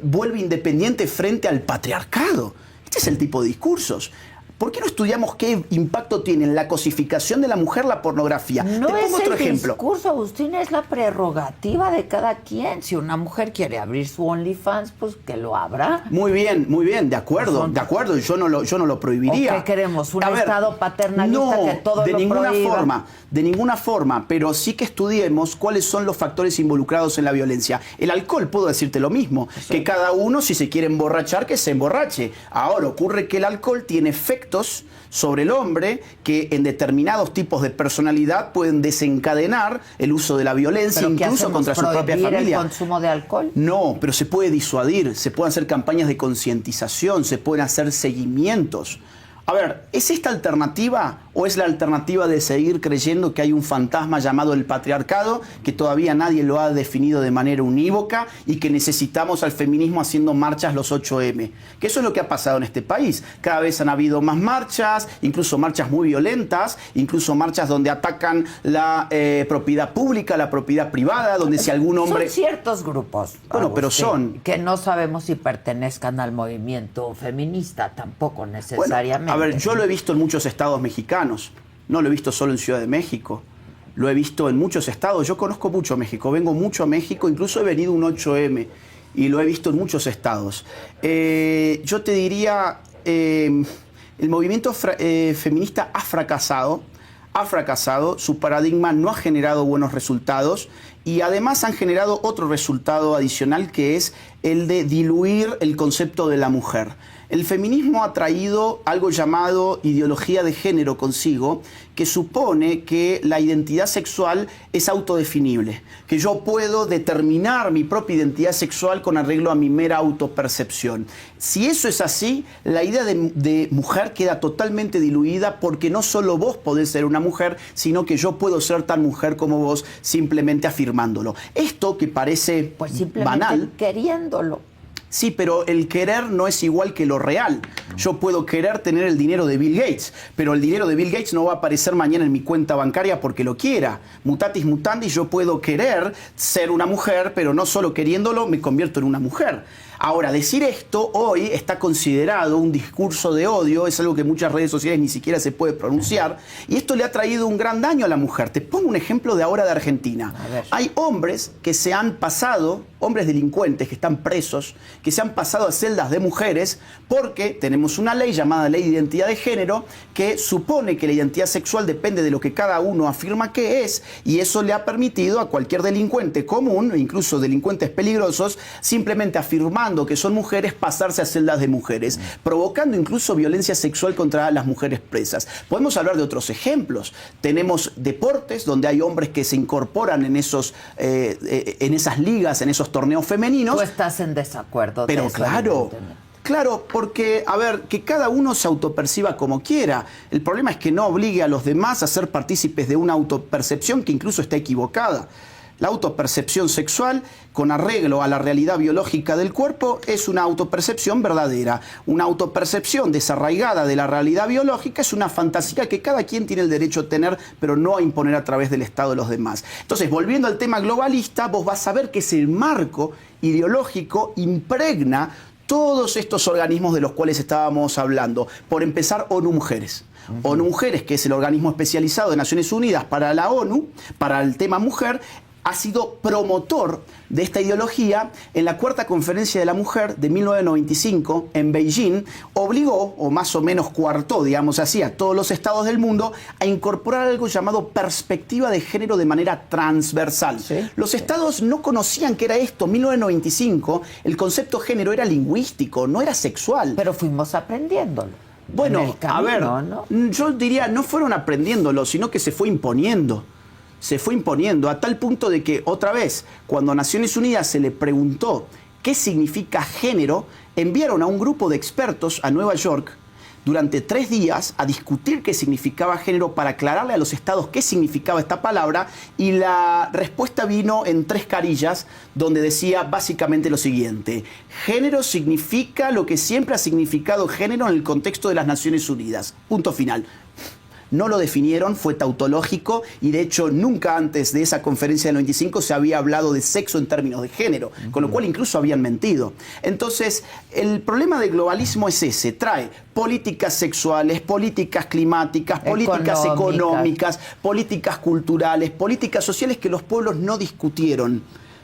vuelve independiente frente al patriarcado. Este es el tipo de discursos. ¿Por qué no estudiamos qué impacto tiene en la cosificación de la mujer la pornografía? No Te pongo otro ejemplo. Discurso, Agustín, es la prerrogativa de cada quien. Si una mujer quiere abrir su OnlyFans, pues que lo abra. Muy bien, de acuerdo, yo no lo prohibiría. ¿O qué queremos? ¿Un Estado paternalista que todo lo prohíba? De ninguna forma, pero sí que estudiemos cuáles son los factores involucrados en la violencia. El alcohol, puedo decirte lo mismo, que cada uno, si se quiere emborrachar, que se emborrache. Ahora, ocurre que el alcohol tiene efectos sobre el hombre que en determinados tipos de personalidad pueden desencadenar el uso de la violencia, incluso contra su propia familia. ¿Prohibir el consumo de alcohol? No, pero se puede disuadir, se pueden hacer campañas de concientización, se pueden hacer seguimientos. A ver, ¿es esta alternativa o es la alternativa de seguir creyendo que hay un fantasma llamado el patriarcado, que todavía nadie lo ha definido de manera unívoca y que necesitamos al feminismo haciendo marchas los 8M? Que eso es lo que ha pasado en este país. Cada vez han habido más marchas, incluso marchas muy violentas, incluso marchas donde atacan la propiedad pública, la propiedad privada, donde si algún hombre... Son ciertos grupos. Bueno, pero son... Que no sabemos si pertenezcan al movimiento feminista, tampoco necesariamente. Bueno, a ver, yo lo he visto en muchos estados mexicanos, no lo he visto solo en Ciudad de México, lo he visto en muchos estados. Yo conozco mucho México, vengo mucho a México, incluso he venido un 8M y lo he visto en muchos estados. Yo te diría, el movimiento feminista ha fracasado, su paradigma no ha generado buenos resultados y además han generado otro resultado adicional, que es el de diluir el concepto de la mujer. El feminismo ha traído algo llamado ideología de género consigo, que supone que la identidad sexual es autodefinible, que yo puedo determinar mi propia identidad sexual con arreglo a mi mera autopercepción. Si eso es así, la idea de mujer queda totalmente diluida, porque no solo vos podés ser una mujer, sino que yo puedo ser tan mujer como vos, simplemente afirmándolo. Esto que parece banal, queriéndolo. Sí, pero el querer no es igual que lo real. Yo puedo querer tener el dinero de Bill Gates, pero el dinero de Bill Gates no va a aparecer mañana en mi cuenta bancaria porque lo quiera. Mutatis mutandis, yo puedo querer ser una mujer, pero no solo queriéndolo me convierto en una mujer. Ahora, decir esto hoy está considerado un discurso de odio, es algo que en muchas redes sociales ni siquiera se puede pronunciar, y esto le ha traído un gran daño a la mujer. Te pongo un ejemplo de ahora de Argentina. Hay hombres que se han pasado, hombres delincuentes que están presos, que se han pasado a celdas de mujeres porque tenemos una ley llamada Ley de Identidad de Género que supone que la identidad sexual depende de lo que cada uno afirma que es, y eso le ha permitido a cualquier delincuente común, incluso delincuentes peligrosos, simplemente afirmando que son mujeres, pasarse a celdas de mujeres, provocando incluso violencia sexual contra las mujeres presas. Podemos hablar de otros ejemplos. Tenemos deportes donde hay hombres que se incorporan en esas ligas, en esos torneos femeninos. Tú estás en desacuerdo. Pero claro, porque, a ver, que cada uno se autoperciba como quiera. El problema es que no obligue a los demás a ser partícipes de una autopercepción que incluso está equivocada. La autopercepción sexual, con arreglo a la realidad biológica del cuerpo, es una autopercepción verdadera. Una autopercepción desarraigada de la realidad biológica es una fantasía que cada quien tiene el derecho a tener, pero no a imponer a través del Estado de los demás. Entonces, volviendo al tema globalista, vos vas a ver que ese marco ideológico impregna todos estos organismos de los cuales estábamos hablando. Por empezar, ONU Mujeres. ONU Mujeres, que es el organismo especializado de Naciones Unidas para la ONU, para el tema mujer, ha sido promotor de esta ideología. En la Cuarta Conferencia de la Mujer de 1995 en Beijing, obligó, o más o menos coartó, digamos así, a todos los estados del mundo a incorporar algo llamado perspectiva de género de manera transversal. ¿Sí? Los estados no conocían qué era esto. En 1995 el concepto género era lingüístico, no era sexual. Pero fuimos aprendiéndolo. Bueno, camino, a ver, ¿no? Yo diría, no fueron aprendiéndolo, sino que se fue imponiendo. Se fue imponiendo a tal punto de que, otra vez, cuando a Naciones Unidas se le preguntó qué significa género, enviaron a un grupo de expertos a Nueva York durante 3 días a discutir qué significaba género para aclararle a los estados qué significaba esta palabra, y la respuesta vino en 3 carillas donde decía básicamente lo siguiente: género significa lo que siempre ha significado género en el contexto de las Naciones Unidas. Punto final. No lo definieron, fue tautológico, y de hecho nunca antes de esa conferencia del 95 se había hablado de sexo en términos de género, con lo cual incluso habían mentido. Entonces, el problema del globalismo es ese: trae políticas sexuales, políticas climáticas, políticas económicas, políticas culturales, políticas sociales que los pueblos no discutieron.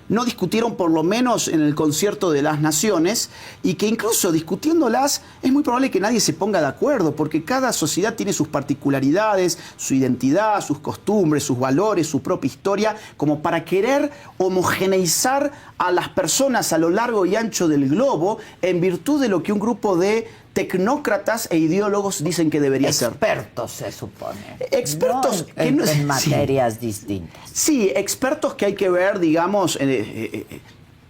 No discutieron, por lo menos en el Concierto de las Naciones, y que incluso discutiéndolas es muy probable que nadie se ponga de acuerdo, porque cada sociedad tiene sus particularidades, su identidad, sus costumbres, sus valores, su propia historia, como para querer homogeneizar a las personas a lo largo y ancho del globo en virtud de lo que un grupo de tecnócratas e ideólogos dicen que debería ser. Expertos, se supone. Expertos no en materias distintas. Sí, expertos que hay que ver, digamos,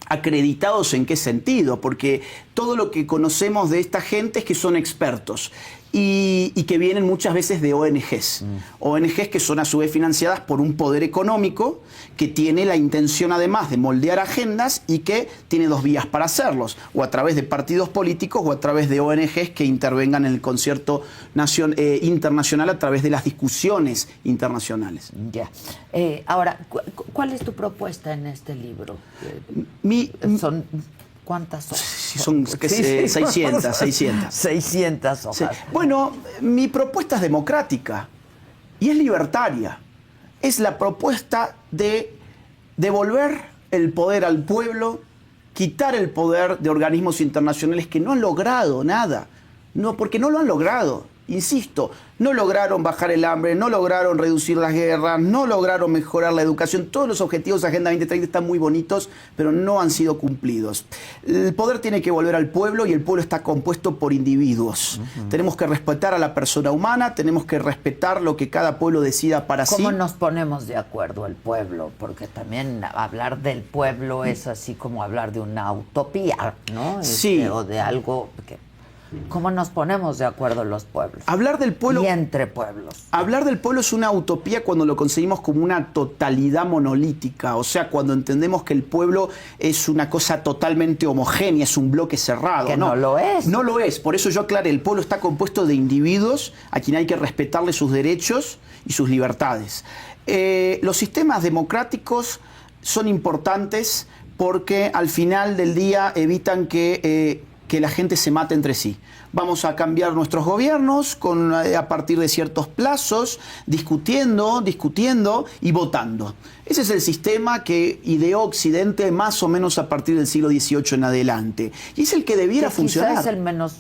acreditados en qué sentido, porque todo lo que conocemos de esta gente es que son expertos y que vienen muchas veces de ONGs. ONGs que son a su vez financiadas por un poder económico que tiene la intención además de moldear agendas y que tiene 2 vías para hacerlos: o a través de partidos políticos o a través de ONGs que intervengan en el concierto internacional a través de las discusiones internacionales. Ya. Ahora, ¿cuál es tu propuesta en este libro? Son... ¿Cuántas hojas? Son 600. 600 hojas. Sí. Bueno, mi propuesta es democrática y es libertaria. Es la propuesta de devolver el poder al pueblo, quitar el poder de organismos internacionales que no han logrado nada. No, porque no lo han logrado. Insisto, no lograron bajar el hambre, no lograron reducir las guerras, no lograron mejorar la educación. Todos los objetivos de Agenda 2030 están muy bonitos, pero no han sido cumplidos. El poder tiene que volver al pueblo, y el pueblo está compuesto por individuos. Tenemos que respetar a la persona humana, tenemos que respetar lo que cada pueblo decida para sí. ¿Cómo nos ponemos de acuerdo el pueblo? Porque también hablar del pueblo es así como hablar de una utopía, ¿no? Sí. O de algo que... ¿Cómo nos ponemos de acuerdo los pueblos? Hablar del pueblo... Y entre pueblos. Hablar del pueblo es una utopía cuando lo conseguimos como una totalidad monolítica. O sea, cuando entendemos que el pueblo es una cosa totalmente homogénea, es un bloque cerrado. Que no lo es. No lo es. Por eso yo aclaré, el pueblo está compuesto de individuos a quien hay que respetarle sus derechos y sus libertades. Los sistemas democráticos son importantes porque al final del día evitan que la gente se mate entre sí. Vamos a cambiar nuestros gobiernos a partir de ciertos plazos, discutiendo y votando. Ese es el sistema que ideó Occidente más o menos a partir del siglo XVIII en adelante. Y es el que debiera funcionar. Quizás es el menos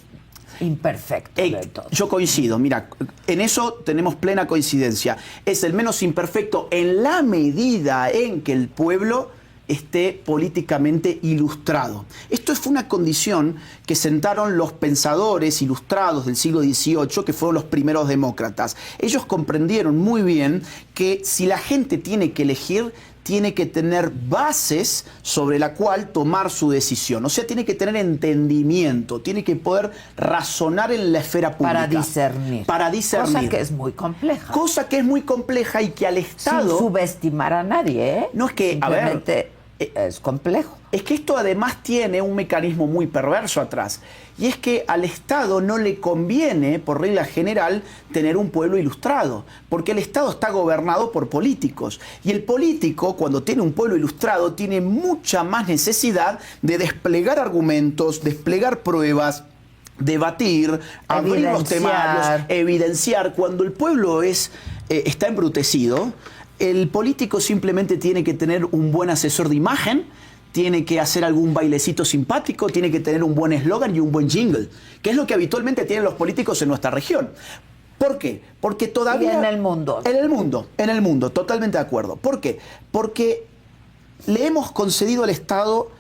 imperfecto de todos. Yo coincido, mira, en eso tenemos plena coincidencia. Es el menos imperfecto en la medida en que el pueblo esté políticamente ilustrado. Esto fue una condición que sentaron los pensadores ilustrados del siglo XVIII, que fueron los primeros demócratas. Ellos comprendieron muy bien que si la gente tiene que elegir, tiene que tener bases sobre la cual tomar su decisión. O sea, tiene que tener entendimiento, tiene que poder razonar en la esfera pública. Para discernir. Cosa que es muy compleja. Cosa que es muy compleja y que al Estado... Sin subestimar a nadie, ¿eh? No es que, simplemente es complejo. es que esto además tiene un mecanismo muy perverso atrás. Y es que al Estado no le conviene, por regla general, tener un pueblo ilustrado, porque el Estado está gobernado por políticos. Y el político, cuando tiene un pueblo ilustrado, tiene mucha más necesidad de desplegar argumentos, desplegar pruebas, debatir, abrir los temarios, evidenciar. Cuando el pueblo está embrutecido, el político simplemente tiene que tener un buen asesor de imagen, tiene que hacer algún bailecito simpático, tiene que tener un buen eslogan y un buen jingle, que es lo que habitualmente tienen los políticos en nuestra región. ¿Por qué? Porque todavía... Y en el mundo. En el mundo, totalmente de acuerdo. ¿Por qué? Porque le hemos concedido al Estado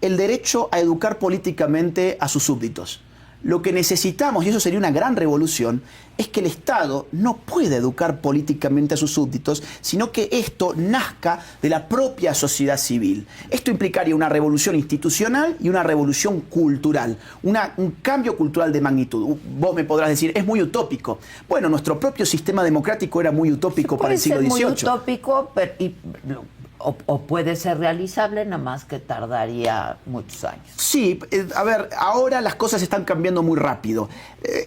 el derecho a educar políticamente a sus súbditos. Lo que necesitamos, y eso sería una gran revolución, es que el Estado no pueda educar políticamente a sus súbditos, sino que esto nazca de la propia sociedad civil. Esto implicaría una revolución institucional y una revolución cultural, un cambio cultural de magnitud. Vos me podrás decir, es muy utópico. Bueno, nuestro propio sistema democrático era muy utópico para el siglo XVIII. Puede ser muy utópico, pero... O puede ser realizable, nada más que tardaría muchos años. Sí, a ver, ahora las cosas están cambiando muy rápido.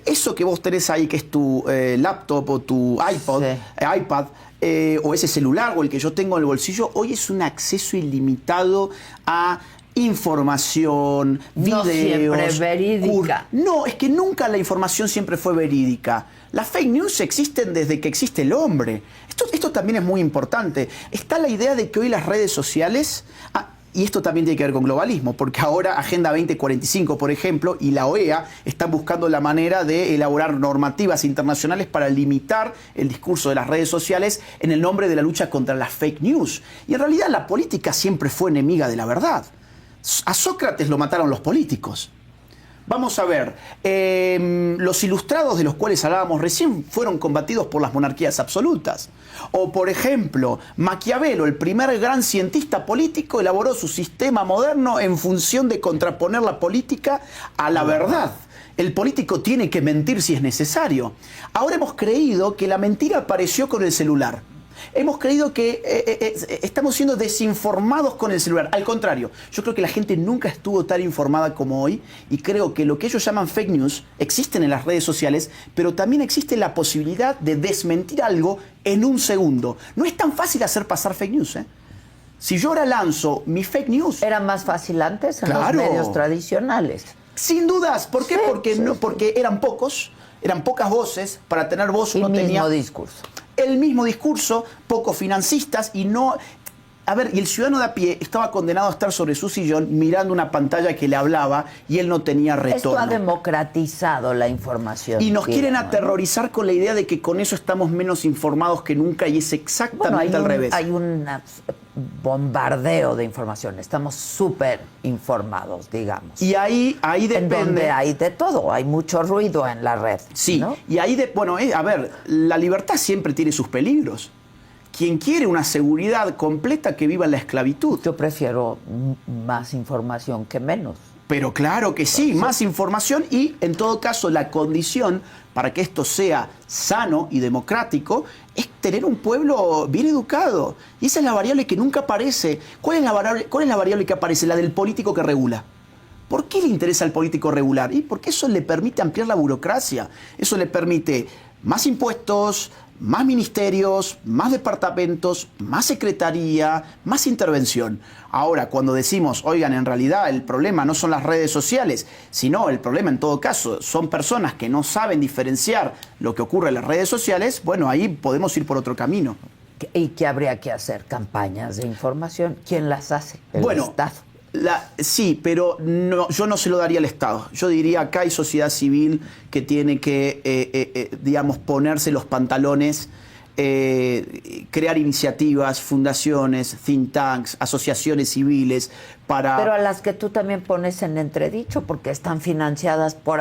Eso que vos tenés ahí, que es tu laptop o tu iPad, o ese celular o el que yo tengo en el bolsillo, hoy es un acceso ilimitado a información, videos. No siempre verídica. No, es que nunca la información siempre fue verídica. Las fake news existen desde que existe el hombre. Esto también es muy importante. Está la idea de que hoy las redes sociales... y esto también tiene que ver con globalismo, porque ahora Agenda 2045, por ejemplo, y la OEA están buscando la manera de elaborar normativas internacionales para limitar el discurso de las redes sociales en el nombre de la lucha contra las fake news. Y en realidad la política siempre fue enemiga de la verdad. A Sócrates lo mataron los políticos. Vamos a ver, los ilustrados de los cuales hablábamos recién fueron combatidos por las monarquías absolutas. O, por ejemplo, Maquiavelo, el primer gran cientista político, elaboró su sistema moderno en función de contraponer la política a la verdad. El político tiene que mentir si es necesario. Ahora hemos creído que la mentira apareció con el celular. Hemos creído que estamos siendo desinformados con el celular. Al contrario, yo creo que la gente nunca estuvo tan informada como hoy y creo que lo que ellos llaman fake news existen en las redes sociales, pero también existe la posibilidad de desmentir algo en un segundo. No es tan fácil hacer pasar fake news, ¿eh? Si yo ahora lanzo mi fake news... Era más fácil antes en los medios tradicionales. Sin dudas. ¿Por qué? Porque eran pocas voces. Para tener voz uno tenía... El mismo discurso. El mismo discurso, pocos financistas y no... A ver, y el ciudadano de a pie estaba condenado a estar sobre su sillón mirando una pantalla que le hablaba y él no tenía retorno. Esto ha democratizado la información. Y nos quieren aterrorizar con la idea de que con eso estamos menos informados que nunca y es exactamente al revés. Hay un bombardeo de información. Estamos súper informados, digamos. Y ahí depende... En donde hay de todo. Hay mucho ruido en la red. Sí, ¿no? Y ahí, a ver, la libertad siempre tiene sus peligros. Quien quiere una seguridad completa, que viva en la esclavitud. Yo prefiero más información que menos. Pero claro que sí, más información y, en todo caso, la condición para que esto sea sano y democrático es tener un pueblo bien educado. Y esa es la variable que nunca aparece. ¿Cuál es la variable que aparece? La del político que regula. ¿Por qué le interesa al político regular? Y porque eso le permite ampliar la burocracia. Eso le permite más impuestos, más ministerios, más departamentos, más secretaría, más intervención. Ahora, cuando decimos, oigan, en realidad el problema no son las redes sociales, sino el problema en todo caso son personas que no saben diferenciar lo que ocurre en las redes sociales, bueno, ahí podemos ir por otro camino. ¿Y qué habría que hacer? ¿Campañas de información? ¿Quién las hace? ¿El Estado? Sí, pero yo no se lo daría al Estado. Yo diría, acá hay sociedad civil que tiene que, digamos, ponerse los pantalones, crear iniciativas, fundaciones, think tanks, asociaciones civiles para... Pero a las que tú también pones en entredicho porque están financiadas por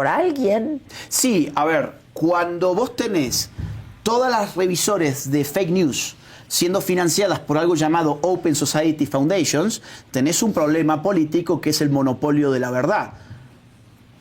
alguien. Sí, a ver, cuando vos tenés todas las revisores de fake news siendo financiadas por algo llamado Open Society Foundations, tenés un problema político que es el monopolio de la verdad.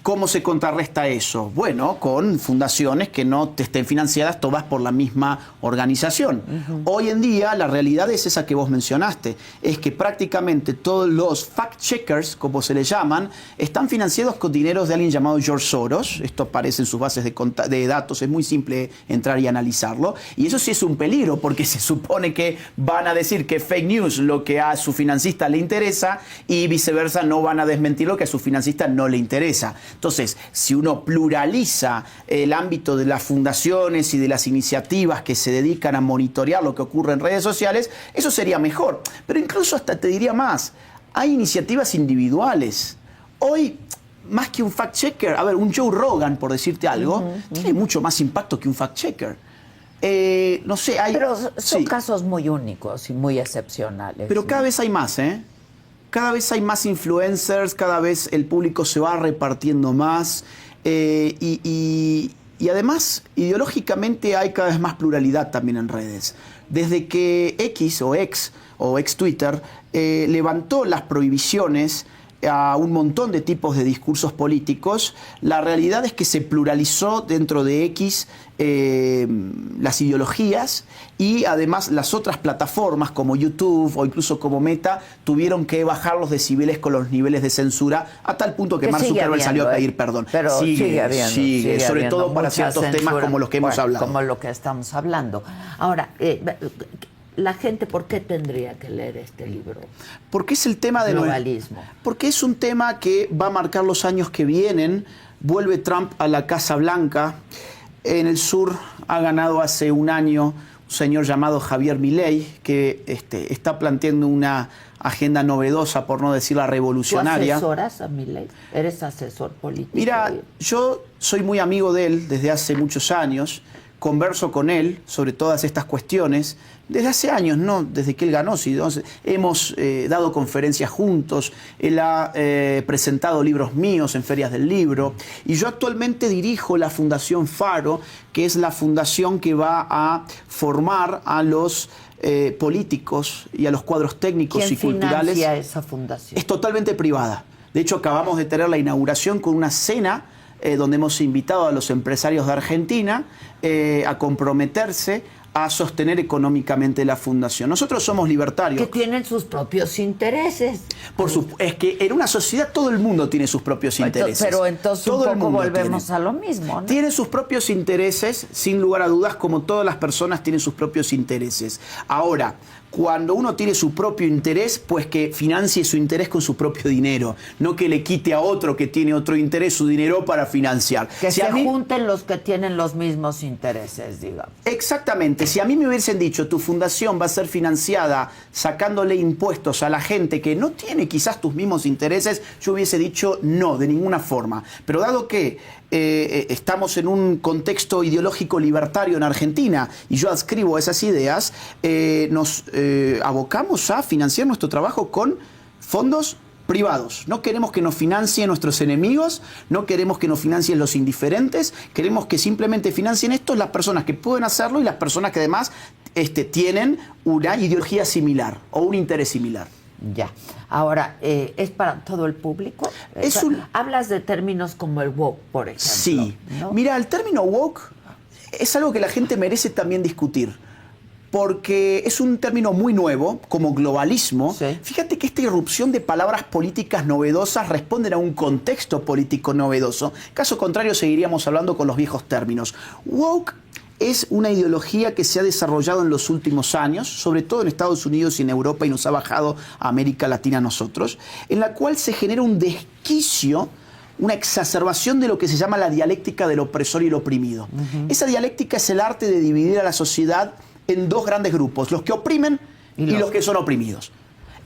¿Cómo se contrarresta eso? Bueno, con fundaciones que no te estén financiadas todas por la misma organización. Hoy en día la realidad es esa que vos mencionaste, es que prácticamente todos los fact-checkers, como se les llaman, están financiados con dineros de alguien llamado George Soros. Esto aparece en sus bases de datos, es muy simple entrar y analizarlo. Y eso sí es un peligro, porque se supone que van a decir que fake news lo que a su financista le interesa y viceversa no van a desmentir lo que a su financista no le interesa. Entonces, si uno pluraliza el ámbito de las fundaciones y de las iniciativas que se dedican a monitorear lo que ocurre en redes sociales, eso sería mejor. Pero incluso hasta te diría más, hay iniciativas individuales. Hoy, más que un fact-checker, a ver, un Joe Rogan, por decirte algo, tiene mucho más impacto que un fact-checker. No sé, hay... Pero son casos muy únicos y muy excepcionales. Pero cada vez hay más, ¿eh? Cada vez hay más influencers, cada vez el público se va repartiendo más y además ideológicamente hay cada vez más pluralidad también en redes. Desde que X o ex Twitter levantó las prohibiciones a un montón de tipos de discursos políticos, la realidad es que se pluralizó dentro de X las ideologías y además las otras plataformas como YouTube o incluso como Meta tuvieron que bajar los decibeles con los niveles de censura a tal punto que Mark Zuckerberg salió a pedir perdón. Pero sigue sobre habiendo todo para ciertos temas como los que hemos hablado. Como lo que estamos hablando. Ahora, la gente, ¿por qué tendría que leer este libro? Porque es el tema del globalismo. Porque es un tema que va a marcar los años que vienen. Vuelve Trump a la Casa Blanca. En el sur ha ganado hace un año un señor llamado Javier Milei, que está planteando una agenda novedosa, por no decir la revolucionaria. ¿Tú asesoras a Milei? ¿Eres asesor político? Mira, yo soy muy amigo de él desde hace muchos años. Converso con él sobre todas estas cuestiones desde hace años, no desde que él ganó. Hemos dado conferencias juntos, él ha presentado libros míos en ferias del libro y yo actualmente dirijo la Fundación Faro, que es la fundación que va a formar a los políticos y a los cuadros técnicos y culturales. ¿Quién financia esa fundación? Es totalmente privada. De hecho, acabamos de tener la inauguración con una cena donde hemos invitado a los empresarios de Argentina a comprometerse a sostener económicamente la fundación. Nosotros somos libertarios. Que tienen sus propios intereses. Es que en una sociedad todo el mundo tiene sus propios intereses. Pero entonces todo un poco volvemos a lo mismo, ¿no? Tienen sus propios intereses, sin lugar a dudas, como todas las personas tienen sus propios intereses. Ahora, cuando uno tiene su propio interés, pues que financie su interés con su propio dinero, no que le quite a otro que tiene otro interés su dinero para financiar. Que se junten los que tienen los mismos intereses, digamos. Exactamente. Si a mí me hubiesen dicho tu fundación va a ser financiada sacándole impuestos a la gente que no tiene quizás tus mismos intereses, yo hubiese dicho no, de ninguna forma. Pero dado que estamos en un contexto ideológico libertario en Argentina y yo adscribo esas ideas, nos abocamos a financiar nuestro trabajo con fondos privados. No queremos que nos financien nuestros enemigos, no queremos que nos financien los indiferentes, queremos que simplemente financien esto las personas que pueden hacerlo y las personas que además tienen una ideología similar o un interés similar. Ya. Ahora, ¿es para todo el público? Hablas de términos como el woke, por ejemplo. Sí. ¿No? Mira, el término woke es algo que la gente merece también discutir. Porque es un término muy nuevo, como globalismo. Sí. Fíjate que esta irrupción de palabras políticas novedosas responden a un contexto político novedoso. Caso contrario, seguiríamos hablando con los viejos términos. Woke es una ideología que se ha desarrollado en los últimos años, sobre todo en Estados Unidos y en Europa, y nos ha bajado a América Latina a nosotros, en la cual se genera un desquicio, una exacerbación de lo que se llama la dialéctica del opresor y el oprimido. Esa dialéctica es el arte de dividir a la sociedad en dos grandes grupos, los que oprimen y los que son oprimidos.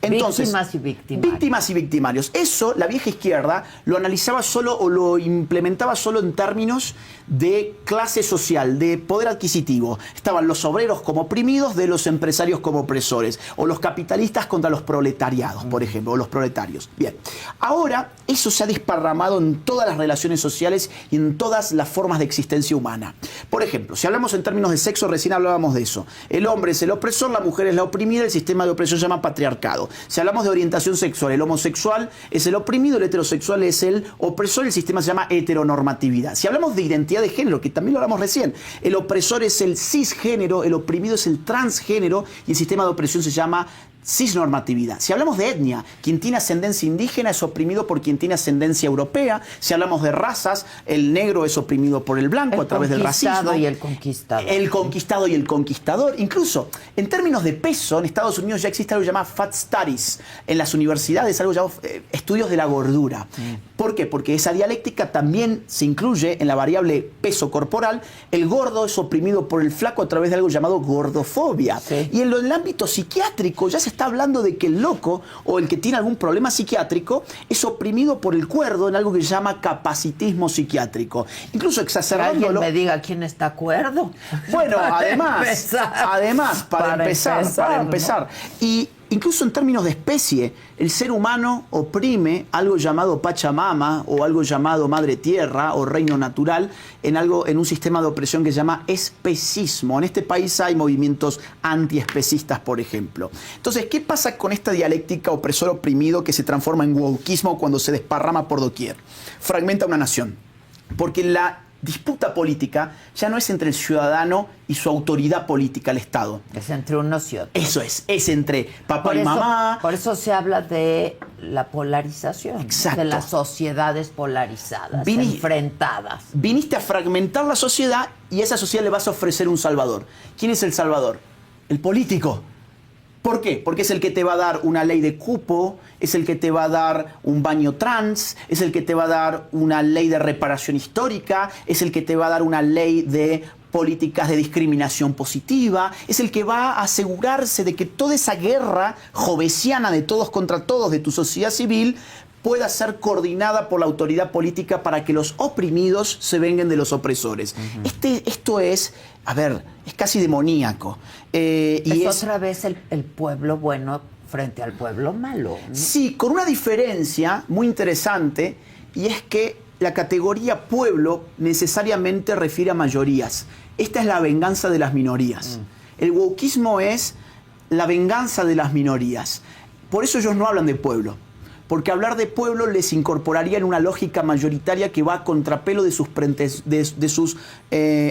Entonces, víctimas y victimarios. Víctimas y victimarios. Eso, la vieja izquierda lo analizaba solo o lo implementaba solo en términos de clase social, de poder adquisitivo. Estaban los obreros como oprimidos de los empresarios como opresores, o los capitalistas contra los proletariados, por ejemplo, o los proletarios. Bien, ahora eso se ha desparramado en todas las relaciones sociales y en todas las formas de existencia humana. Por ejemplo, si hablamos en términos de sexo, recién hablábamos de eso. El hombre es el opresor, la mujer es la oprimida, el sistema de opresión se llama patriarcado. Si hablamos de orientación sexual, el homosexual es el oprimido, el heterosexual es el opresor, el sistema se llama heteronormatividad. Si hablamos de identidad de género, que también lo hablamos recién, el opresor es el cisgénero, el oprimido es el transgénero y el sistema de opresión se llama cisnormatividad. Si hablamos de etnia, quien tiene ascendencia indígena es oprimido por quien tiene ascendencia europea. Si hablamos de razas, el negro es oprimido por el blanco a través del racismo. Y el conquistador. El conquistado y el conquistador. Incluso, en términos de peso, en Estados Unidos ya existe algo llamado Fat Studies. En las universidades, algo llamado estudios de la gordura. ¿Por qué? Porque esa dialéctica también se incluye en la variable peso corporal. El gordo es oprimido por el flaco a través de algo llamado gordofobia. Sí. Y en el ámbito psiquiátrico ya se está hablando de que el loco o el que tiene algún problema psiquiátrico es oprimido por el cuerdo en algo que se llama capacitismo psiquiátrico. Incluso exacerbándolo. Que alguien me diga quién está cuerdo. Bueno, además, para empezar. ¿no? Y incluso en términos de especie, el ser humano oprime algo llamado Pachamama o algo llamado Madre Tierra o Reino Natural en un sistema de opresión que se llama especismo. En este país hay movimientos antiespecistas, por ejemplo. Entonces, ¿qué pasa con esta dialéctica opresor-oprimido que se transforma en wokeismo cuando se desparrama por doquier? Fragmenta una nación. Porque la disputa política ya no es entre el ciudadano y su autoridad política, el Estado. Es entre unos y otros. Eso es entre papá y mamá. Por eso se habla de la polarización. Exacto. De las sociedades polarizadas, enfrentadas. Viniste a fragmentar la sociedad y a esa sociedad le vas a ofrecer un salvador. ¿Quién es el salvador? El político. ¿Por qué? Porque es el que te va a dar una ley de cupo, es el que te va a dar un baño trans, es el que te va a dar una ley de reparación histórica, es el que te va a dar una ley de políticas de discriminación positiva, es el que va a asegurarse de que toda esa guerra jovesiana de todos contra todos de tu sociedad civil pueda ser coordinada por la autoridad política para que los oprimidos se vengan de los opresores. Esto es, es casi demoníaco. Es otra vez el pueblo bueno frente al pueblo malo, ¿no? Sí, con una diferencia muy interesante, y es que la categoría pueblo necesariamente refiere a mayorías. Esta es la venganza de las minorías. El wokeismo es la venganza de las minorías. Por eso ellos no hablan de pueblo. Porque hablar de pueblo les incorporaría en una lógica mayoritaria que va a contrapelo de sus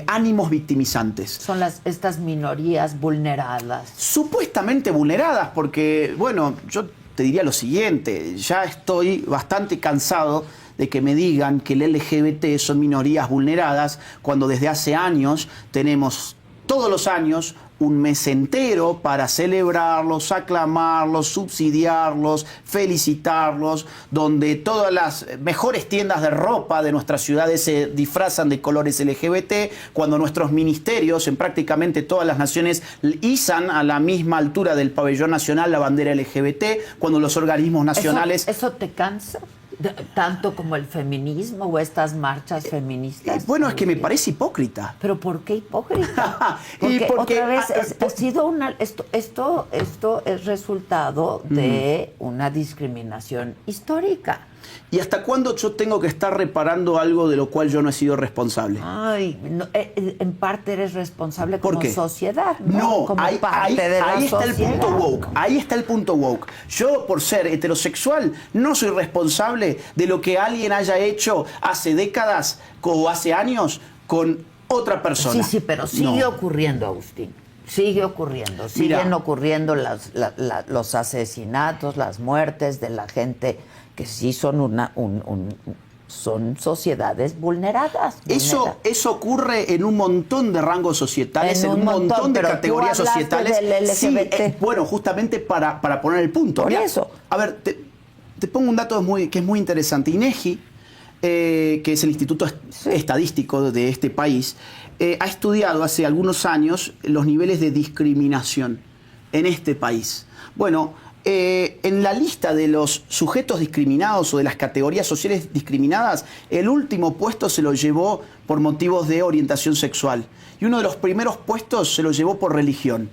ánimos victimizantes. Son estas minorías vulneradas. Supuestamente vulneradas, porque, bueno, yo te diría lo siguiente, ya estoy bastante cansado de que me digan que el LGBT son minorías vulneradas, cuando desde hace años tenemos todos los años un mes entero para celebrarlos, aclamarlos, subsidiarlos, felicitarlos, donde todas las mejores tiendas de ropa de nuestras ciudades se disfrazan de colores LGBT, cuando nuestros ministerios en prácticamente todas las naciones izan a la misma altura del pabellón nacional la bandera LGBT, cuando los organismos nacionales... ¿Eso te cansa? ¿Tanto como el feminismo o estas marchas feministas? Bueno, es que me parece hipócrita. ¿Pero por qué hipócrita? Porque otra vez ha sido una... Esto es resultado de una discriminación histórica. ¿Y hasta cuándo yo tengo que estar reparando algo de lo cual yo no he sido responsable? Ay, no, en parte eres responsable como sociedad, ¿no? No, como ahí está el punto woke. Ahí está el punto woke. Yo, por ser heterosexual, no soy responsable de lo que alguien haya hecho hace décadas o hace años con otra persona. Sí, pero sigue ocurriendo, Agustín. Sigue ocurriendo. Siguen ocurriendo los asesinatos, las muertes de la gente que sí son son sociedades vulneradas. Eso ocurre en un montón de rangos societales, en un montón de categorías societales. Del LGBT. Sí, bueno, justamente para poner el punto. Por eso. A ver, te pongo un dato que es muy interesante. INEGI, que es el Instituto Estadístico de este país, ha estudiado hace algunos años los niveles de discriminación en este país. Bueno, en la lista de los sujetos discriminados o de las categorías sociales discriminadas, el último puesto se lo llevó por motivos de orientación sexual. Y uno de los primeros puestos se lo llevó por religión.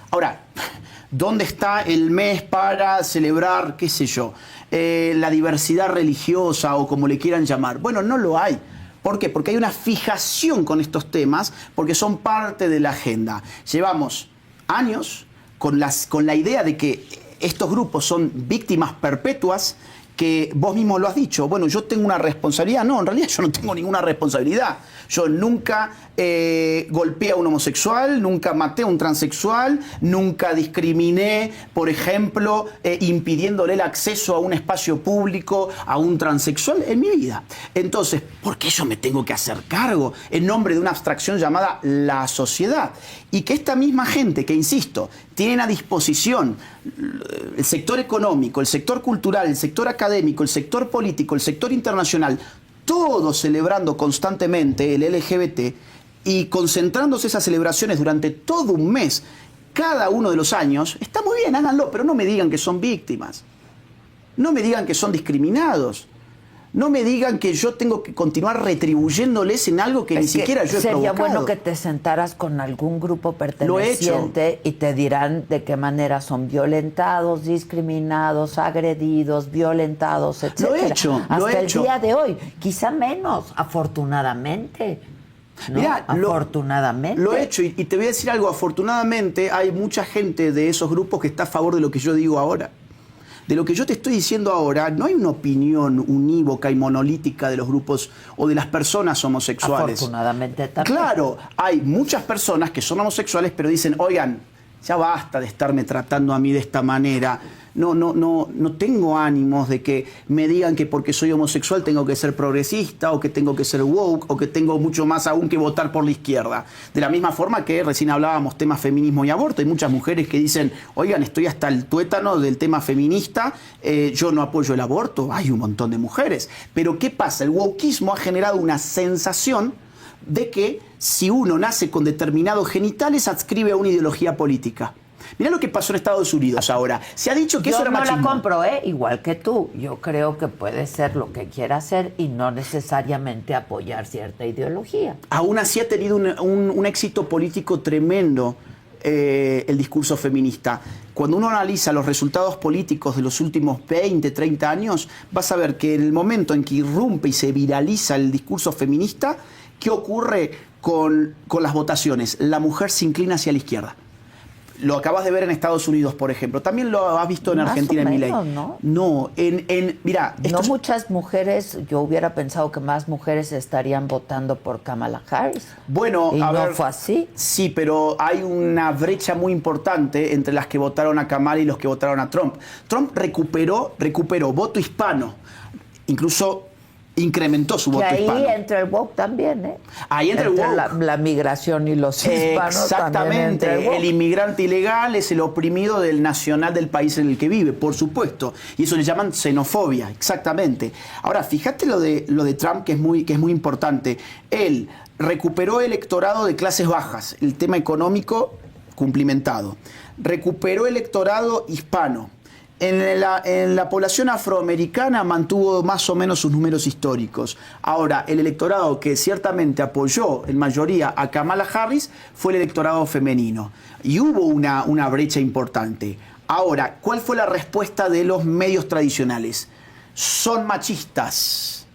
Ahora, ¿dónde está el mes para celebrar, qué sé yo, la diversidad religiosa o como le quieran llamar? Bueno, no lo hay. ¿Por qué? Porque hay una fijación con estos temas, porque son parte de la agenda. Llevamos años con la idea de que estos grupos son víctimas perpetuas, que vos mismo lo has dicho, bueno, yo tengo una responsabilidad. No, en realidad yo no tengo ninguna responsabilidad. Yo nunca golpeé a un homosexual, nunca maté a un transexual, nunca discriminé, por ejemplo, impidiéndole el acceso a un espacio público a un transexual en mi vida. Entonces, ¿por qué yo me tengo que hacer cargo en nombre de una abstracción llamada la sociedad? Y que esta misma gente que, insisto, tienen a disposición el sector económico, el sector cultural, el sector académico, el sector político, el sector internacional, todos celebrando constantemente el LGBT y concentrándose esas celebraciones durante todo un mes, cada uno de los años, está muy bien, háganlo, pero no me digan que son víctimas, no me digan que son discriminados. No me digan que yo tengo que continuar retribuyéndoles en algo que ni siquiera yo he provocado. Sería bueno que te sentaras con algún grupo perteneciente y te dirán de qué manera son violentados, discriminados, agredidos, violentados, etc. Lo he hecho, Hasta el día de hoy, quizá menos, afortunadamente. ¿No? Mirá, afortunadamente. Lo he hecho y te voy a decir algo, afortunadamente hay mucha gente de esos grupos que está a favor de lo que yo digo ahora. De lo que yo te estoy diciendo ahora, no hay una opinión unívoca y monolítica de los grupos o de las personas homosexuales. Afortunadamente también. Claro, hay muchas personas que son homosexuales, pero dicen, oigan, ya basta de estarme tratando a mí de esta manera. No tengo ánimos de que me digan que porque soy homosexual tengo que ser progresista o que tengo que ser woke o que tengo mucho más aún que votar por la izquierda. De la misma forma que recién hablábamos temas feminismo y aborto. Hay muchas mujeres que dicen, oigan, estoy hasta el tuétano del tema feminista, yo no apoyo el aborto. Hay un montón de mujeres. Pero ¿qué pasa? El wokeismo ha generado una sensación de que si uno nace con determinados genitales adscribe a una ideología política. Mirá lo que pasó en Estados Unidos ahora. Se ha dicho que eso era machismo. Yo no la compro, igual que tú. Yo creo que puede ser lo que quiera hacer y no necesariamente apoyar cierta ideología. Aún así ha tenido un éxito político tremendo el discurso feminista. Cuando uno analiza los resultados políticos de los últimos 20, 30 años, vas a ver que en el momento en que irrumpe y se viraliza el discurso feminista, ¿qué ocurre con las votaciones? La mujer se inclina hacia la izquierda. Lo acabas de ver en Estados Unidos, por ejemplo. También lo has visto en Argentina, en Milei. No, mira... No muchas mujeres, yo hubiera pensado que más mujeres estarían votando por Kamala Harris. Bueno, y a no ver, fue así. Sí, pero hay una brecha muy importante entre las que votaron a Kamala y los que votaron a Trump. Trump recuperó voto hispano. Incluso incrementó su voto hispano. Ahí entra el woke también, ¿eh? Ahí entra el woke. La migración y los hispanos. Exactamente. El inmigrante ilegal es el oprimido del nacional del país en el que vive, por supuesto. Y eso le llaman xenofobia, exactamente. Ahora, fíjate lo de Trump, que es muy importante. Él recuperó electorado de clases bajas, el tema económico cumplimentado. Recuperó electorado hispano. En la población afroamericana mantuvo más o menos sus números históricos. Ahora, el electorado que ciertamente apoyó en mayoría a Kamala Harris fue el electorado femenino. Y hubo una brecha importante. Ahora, ¿cuál fue la respuesta de los medios tradicionales? Son machistas.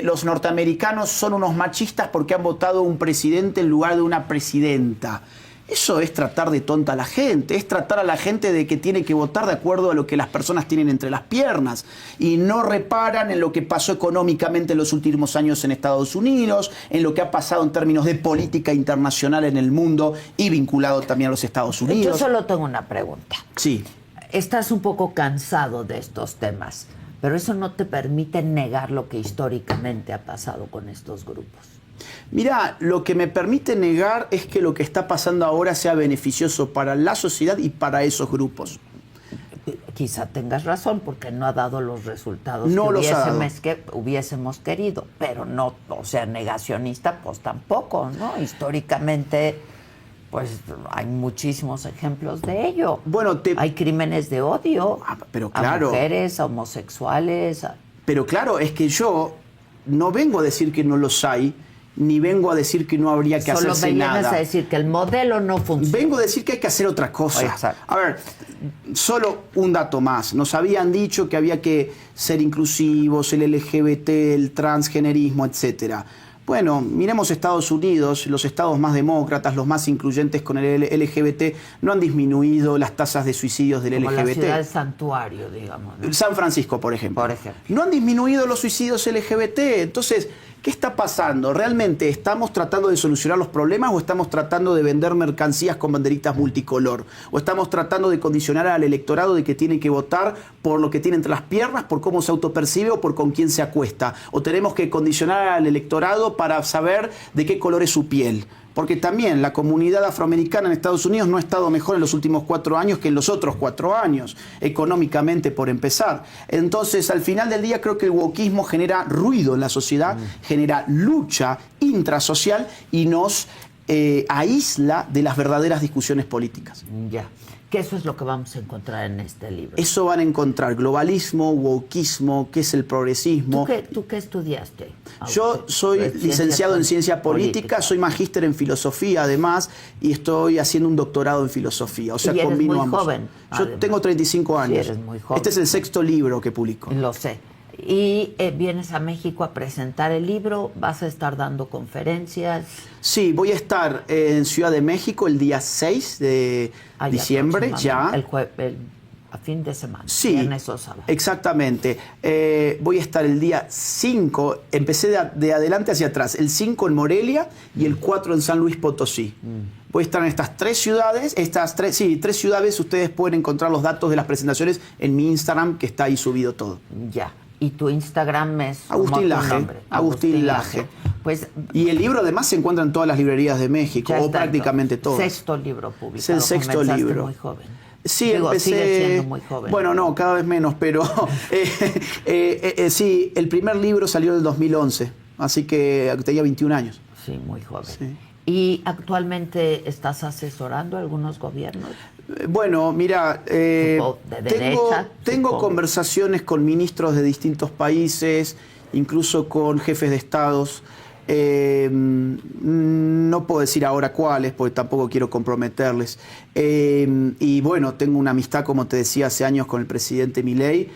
Los norteamericanos son unos machistas porque han votado un presidente en lugar de una presidenta. Eso es tratar de tonta a la gente, es tratar a la gente de que tiene que votar de acuerdo a lo que las personas tienen entre las piernas y no reparan en lo que pasó económicamente en los últimos años en Estados Unidos, en lo que ha pasado en términos de política internacional en el mundo y vinculado también a los Estados Unidos. Yo solo tengo una pregunta. Sí. Estás un poco cansado de estos temas, pero eso no te permite negar lo que históricamente ha pasado con estos grupos. Mira, lo que me permite negar es que lo que está pasando ahora sea beneficioso para la sociedad y para esos grupos. Quizá tengas razón, porque no ha dado los resultados que hubiésemos querido, pero no, o sea, negacionista, pues tampoco, ¿no? Históricamente, pues hay muchísimos ejemplos de ello. Bueno, hay crímenes de odio pero claro, a mujeres, a homosexuales. Pero claro, es que yo no vengo a decir que no los hay, ni vengo a decir que no habría que hacerse nada. Solo vienes a decir que el modelo no funciona. Vengo a decir que hay que hacer otra cosa. Exacto. A ver, solo un dato más. Nos habían dicho que había que ser inclusivos, el LGBT, el transgenerismo, etcétera. Bueno, miremos Estados Unidos, los estados más demócratas, los más incluyentes con el LGBT, no han disminuido las tasas de suicidios del Como LGBT. la ciudad del santuario, digamos, ¿no? San Francisco, por ejemplo. Por ejemplo. No han disminuido los suicidios LGBT. Entonces, ¿qué está pasando? ¿Realmente estamos tratando de solucionar los problemas o estamos tratando de vender mercancías con banderitas multicolor? ¿O estamos tratando de condicionar al electorado de que tiene que votar por lo que tiene entre las piernas, por cómo se autopercibe o por con quién se acuesta? ¿O tenemos que condicionar al electorado para saber de qué color es su piel? Porque también la comunidad afroamericana en Estados Unidos no ha estado mejor en los últimos 4 años que en los otros 4 años, económicamente por empezar. Entonces, al final del día, creo que el wokismo genera ruido en la sociedad, genera lucha intrasocial y nos aísla de las verdaderas discusiones políticas. Ya. Que eso es lo que vamos a encontrar en este libro. Eso van a encontrar globalismo, wokismo, qué es el progresismo. ¿Tú qué estudiaste? Yo soy licenciado en ciencia política, soy magíster en filosofía además y estoy haciendo un doctorado en filosofía. O sea, y eres combino muy ambos. Joven. Yo tengo 35 años. Sí, eres muy joven. Este es el 6º libro que publico. Lo sé. Y vienes a México a presentar el libro, vas a estar dando conferencias. Sí, voy a estar en Ciudad de México el día 6 de diciembre, ya. A fin de semana, sí, viernes o sábado. Exactamente. Voy a estar el día 5, empecé de adelante hacia atrás, el 5 en Morelia y el 4 en San Luis Potosí. Voy a estar en estas 3 ciudades, 3 ciudades, ustedes pueden encontrar los datos de las presentaciones en mi Instagram, que está ahí subido todo. Ya. Y tu Instagram es Agustín Laje. Agustín Laje. Pues, y el libro además se encuentra en todas las librerías de México, o prácticamente todas. 6º libro publicado. Es el 6º libro. Muy joven. Sí, empecé. Sigue siendo muy joven. Bueno, no, cada vez menos, pero sí, el primer libro salió en el 2011, así que tenía 21 años. Sí, muy joven. Sí. ¿Y actualmente estás asesorando a algunos gobiernos? Bueno, mira, tengo conversaciones con ministros de distintos países, incluso con jefes de estados. No puedo decir ahora cuáles, porque tampoco quiero comprometerles. Y bueno, tengo una amistad, como te decía, hace años con el presidente Milei.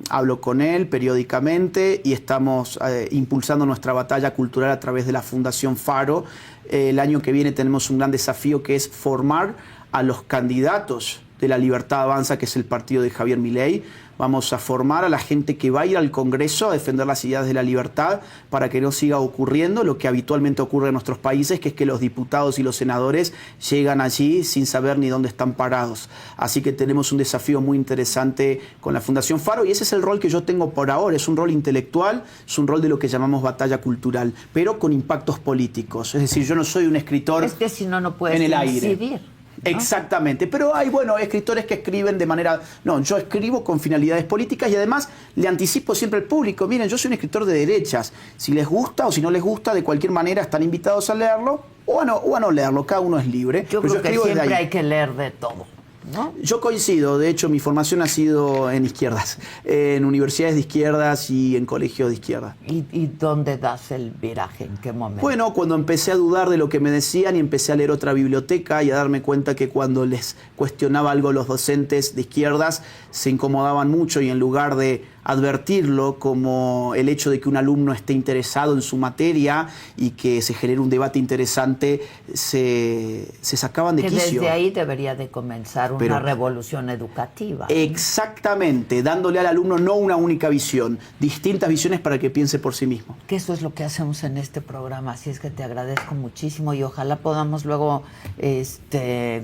Hablo con él periódicamente y estamos impulsando nuestra batalla cultural a través de la Fundación Faro. El año que viene tenemos un gran desafío que es formar a los candidatos de La Libertad Avanza, que es el partido de Javier Milei. Vamos a formar a la gente que va a ir al Congreso a defender las ideas de la libertad para que no siga ocurriendo lo que habitualmente ocurre en nuestros países, que es que los diputados y los senadores llegan allí sin saber ni dónde están parados. Así que tenemos un desafío muy interesante con la Fundación Faro y ese es el rol que yo tengo por ahora. Es un rol intelectual, es un rol de lo que llamamos batalla cultural, pero con impactos políticos. Es decir, yo no soy un escritor es que si no puedes en el aire. incidir, ¿no? Exactamente, pero hay, escritores que escriben de manera... No, yo escribo con finalidades políticas y además le anticipo siempre al público, miren, yo soy un escritor de derechas, si les gusta o si no les gusta, de cualquier manera están invitados a leerlo o a no leerlo, cada uno es libre. Yo creo que siempre hay que leer de todo, ¿no? Yo coincido, de hecho mi formación ha sido en izquierdas, en universidades de izquierdas y en colegios de izquierda. ¿Y dónde das el viraje? ¿En qué momento? Bueno, cuando empecé a dudar de lo que me decían y empecé a leer otra biblioteca y a darme cuenta que cuando les cuestionaba algo los docentes de izquierdas se incomodaban mucho y en lugar de advertirlo como el hecho de que un alumno esté interesado en su materia y que se genere un debate interesante, se sacaban de quicio. Que desde ahí debería de comenzar una revolución educativa. Exactamente, dándole al alumno no una única visión, distintas visiones para que piense por sí mismo. Que eso es lo que hacemos en este programa, así es que te agradezco muchísimo y ojalá podamos luego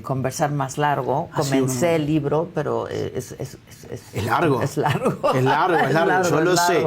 conversar más largo. Comencé el libro, pero es largo. Es largo. Es largo. Yo lo sé.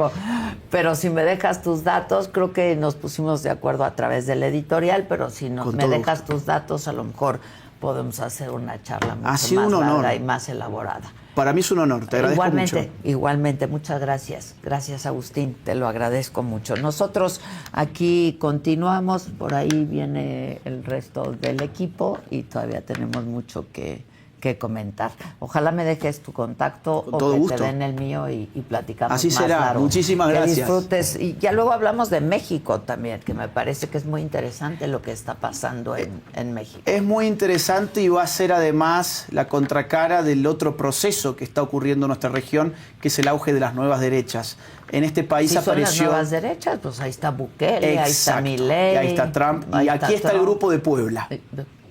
Pero si me dejas tus datos, creo que nos pusimos de acuerdo a través del editorial, pero si me dejas tus datos, a lo mejor podemos hacer una charla mucho más larga y más elaborada. Para mí es un honor, te agradezco mucho. Igualmente, muchas gracias. Gracias, Agustín, te lo agradezco mucho. Nosotros aquí continuamos, por ahí viene el resto del equipo y todavía tenemos mucho que que comentar. Ojalá me dejes tu contacto con o todo que gusto. te den el mío y platicamos Así más será. largo. Muchísimas gracias. Que disfrutes. Y ya luego hablamos de México también, que me parece que es muy interesante lo que está pasando en México. Es muy interesante y va a ser además la contracara del otro proceso que está ocurriendo en nuestra región, que es el auge de las nuevas derechas. En este país Si apareció... son las nuevas derechas, pues ahí está Bukele, ahí está Exacto. Milei. Y ahí está Trump. Y aquí está el Grupo de Puebla.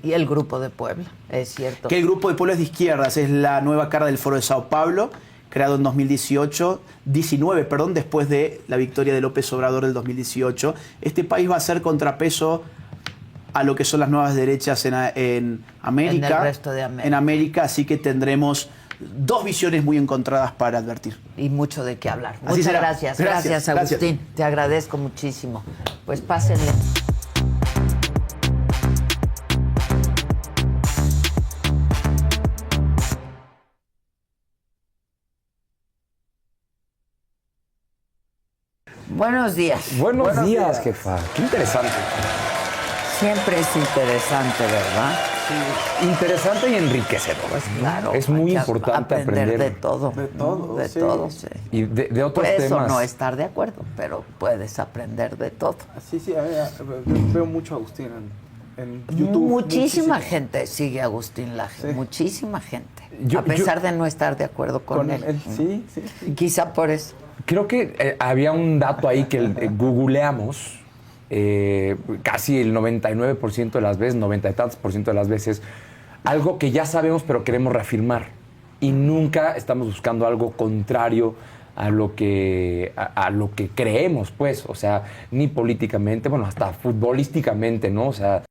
Y el Grupo de Puebla, es cierto. Que el Grupo de Puebla es de izquierdas, es la nueva cara del Foro de Sao Paulo, creado en 19, después de la victoria de López Obrador del 2018. Este país va a ser contrapeso a lo que son las nuevas derechas en América. En el resto de América. En América, así que tendremos dos visiones muy encontradas para advertir. Y mucho de qué hablar. Así Muchas será. gracias. Gracias, Gracias, Agustín. Te agradezco muchísimo. Pues pásenle. Buenos días. Buenos días, jefa. Qué interesante. Siempre es interesante, ¿verdad? Sí. Interesante y enriquecedor. Pues claro. Es muy hay que importante aprender de todo. De todo, De sí. todo, sí. Y de otros Puedes temas. o no estar de acuerdo, pero puedes aprender de todo. Sí, sí, veo mucho a Agustín en YouTube. Muchísima gente sigue a Agustín Laje, Sí. muchísima gente. Yo- a pesar de no estar de acuerdo con él. Sí, sí, sí. Quizá por eso. Creo que había un dato ahí que googleamos casi el 99% de las veces, 90 y tantos por ciento de las veces, algo que ya sabemos pero queremos reafirmar. Y nunca estamos buscando algo contrario a lo que creemos, pues. O sea, ni políticamente, bueno, hasta futbolísticamente, ¿no? O sea,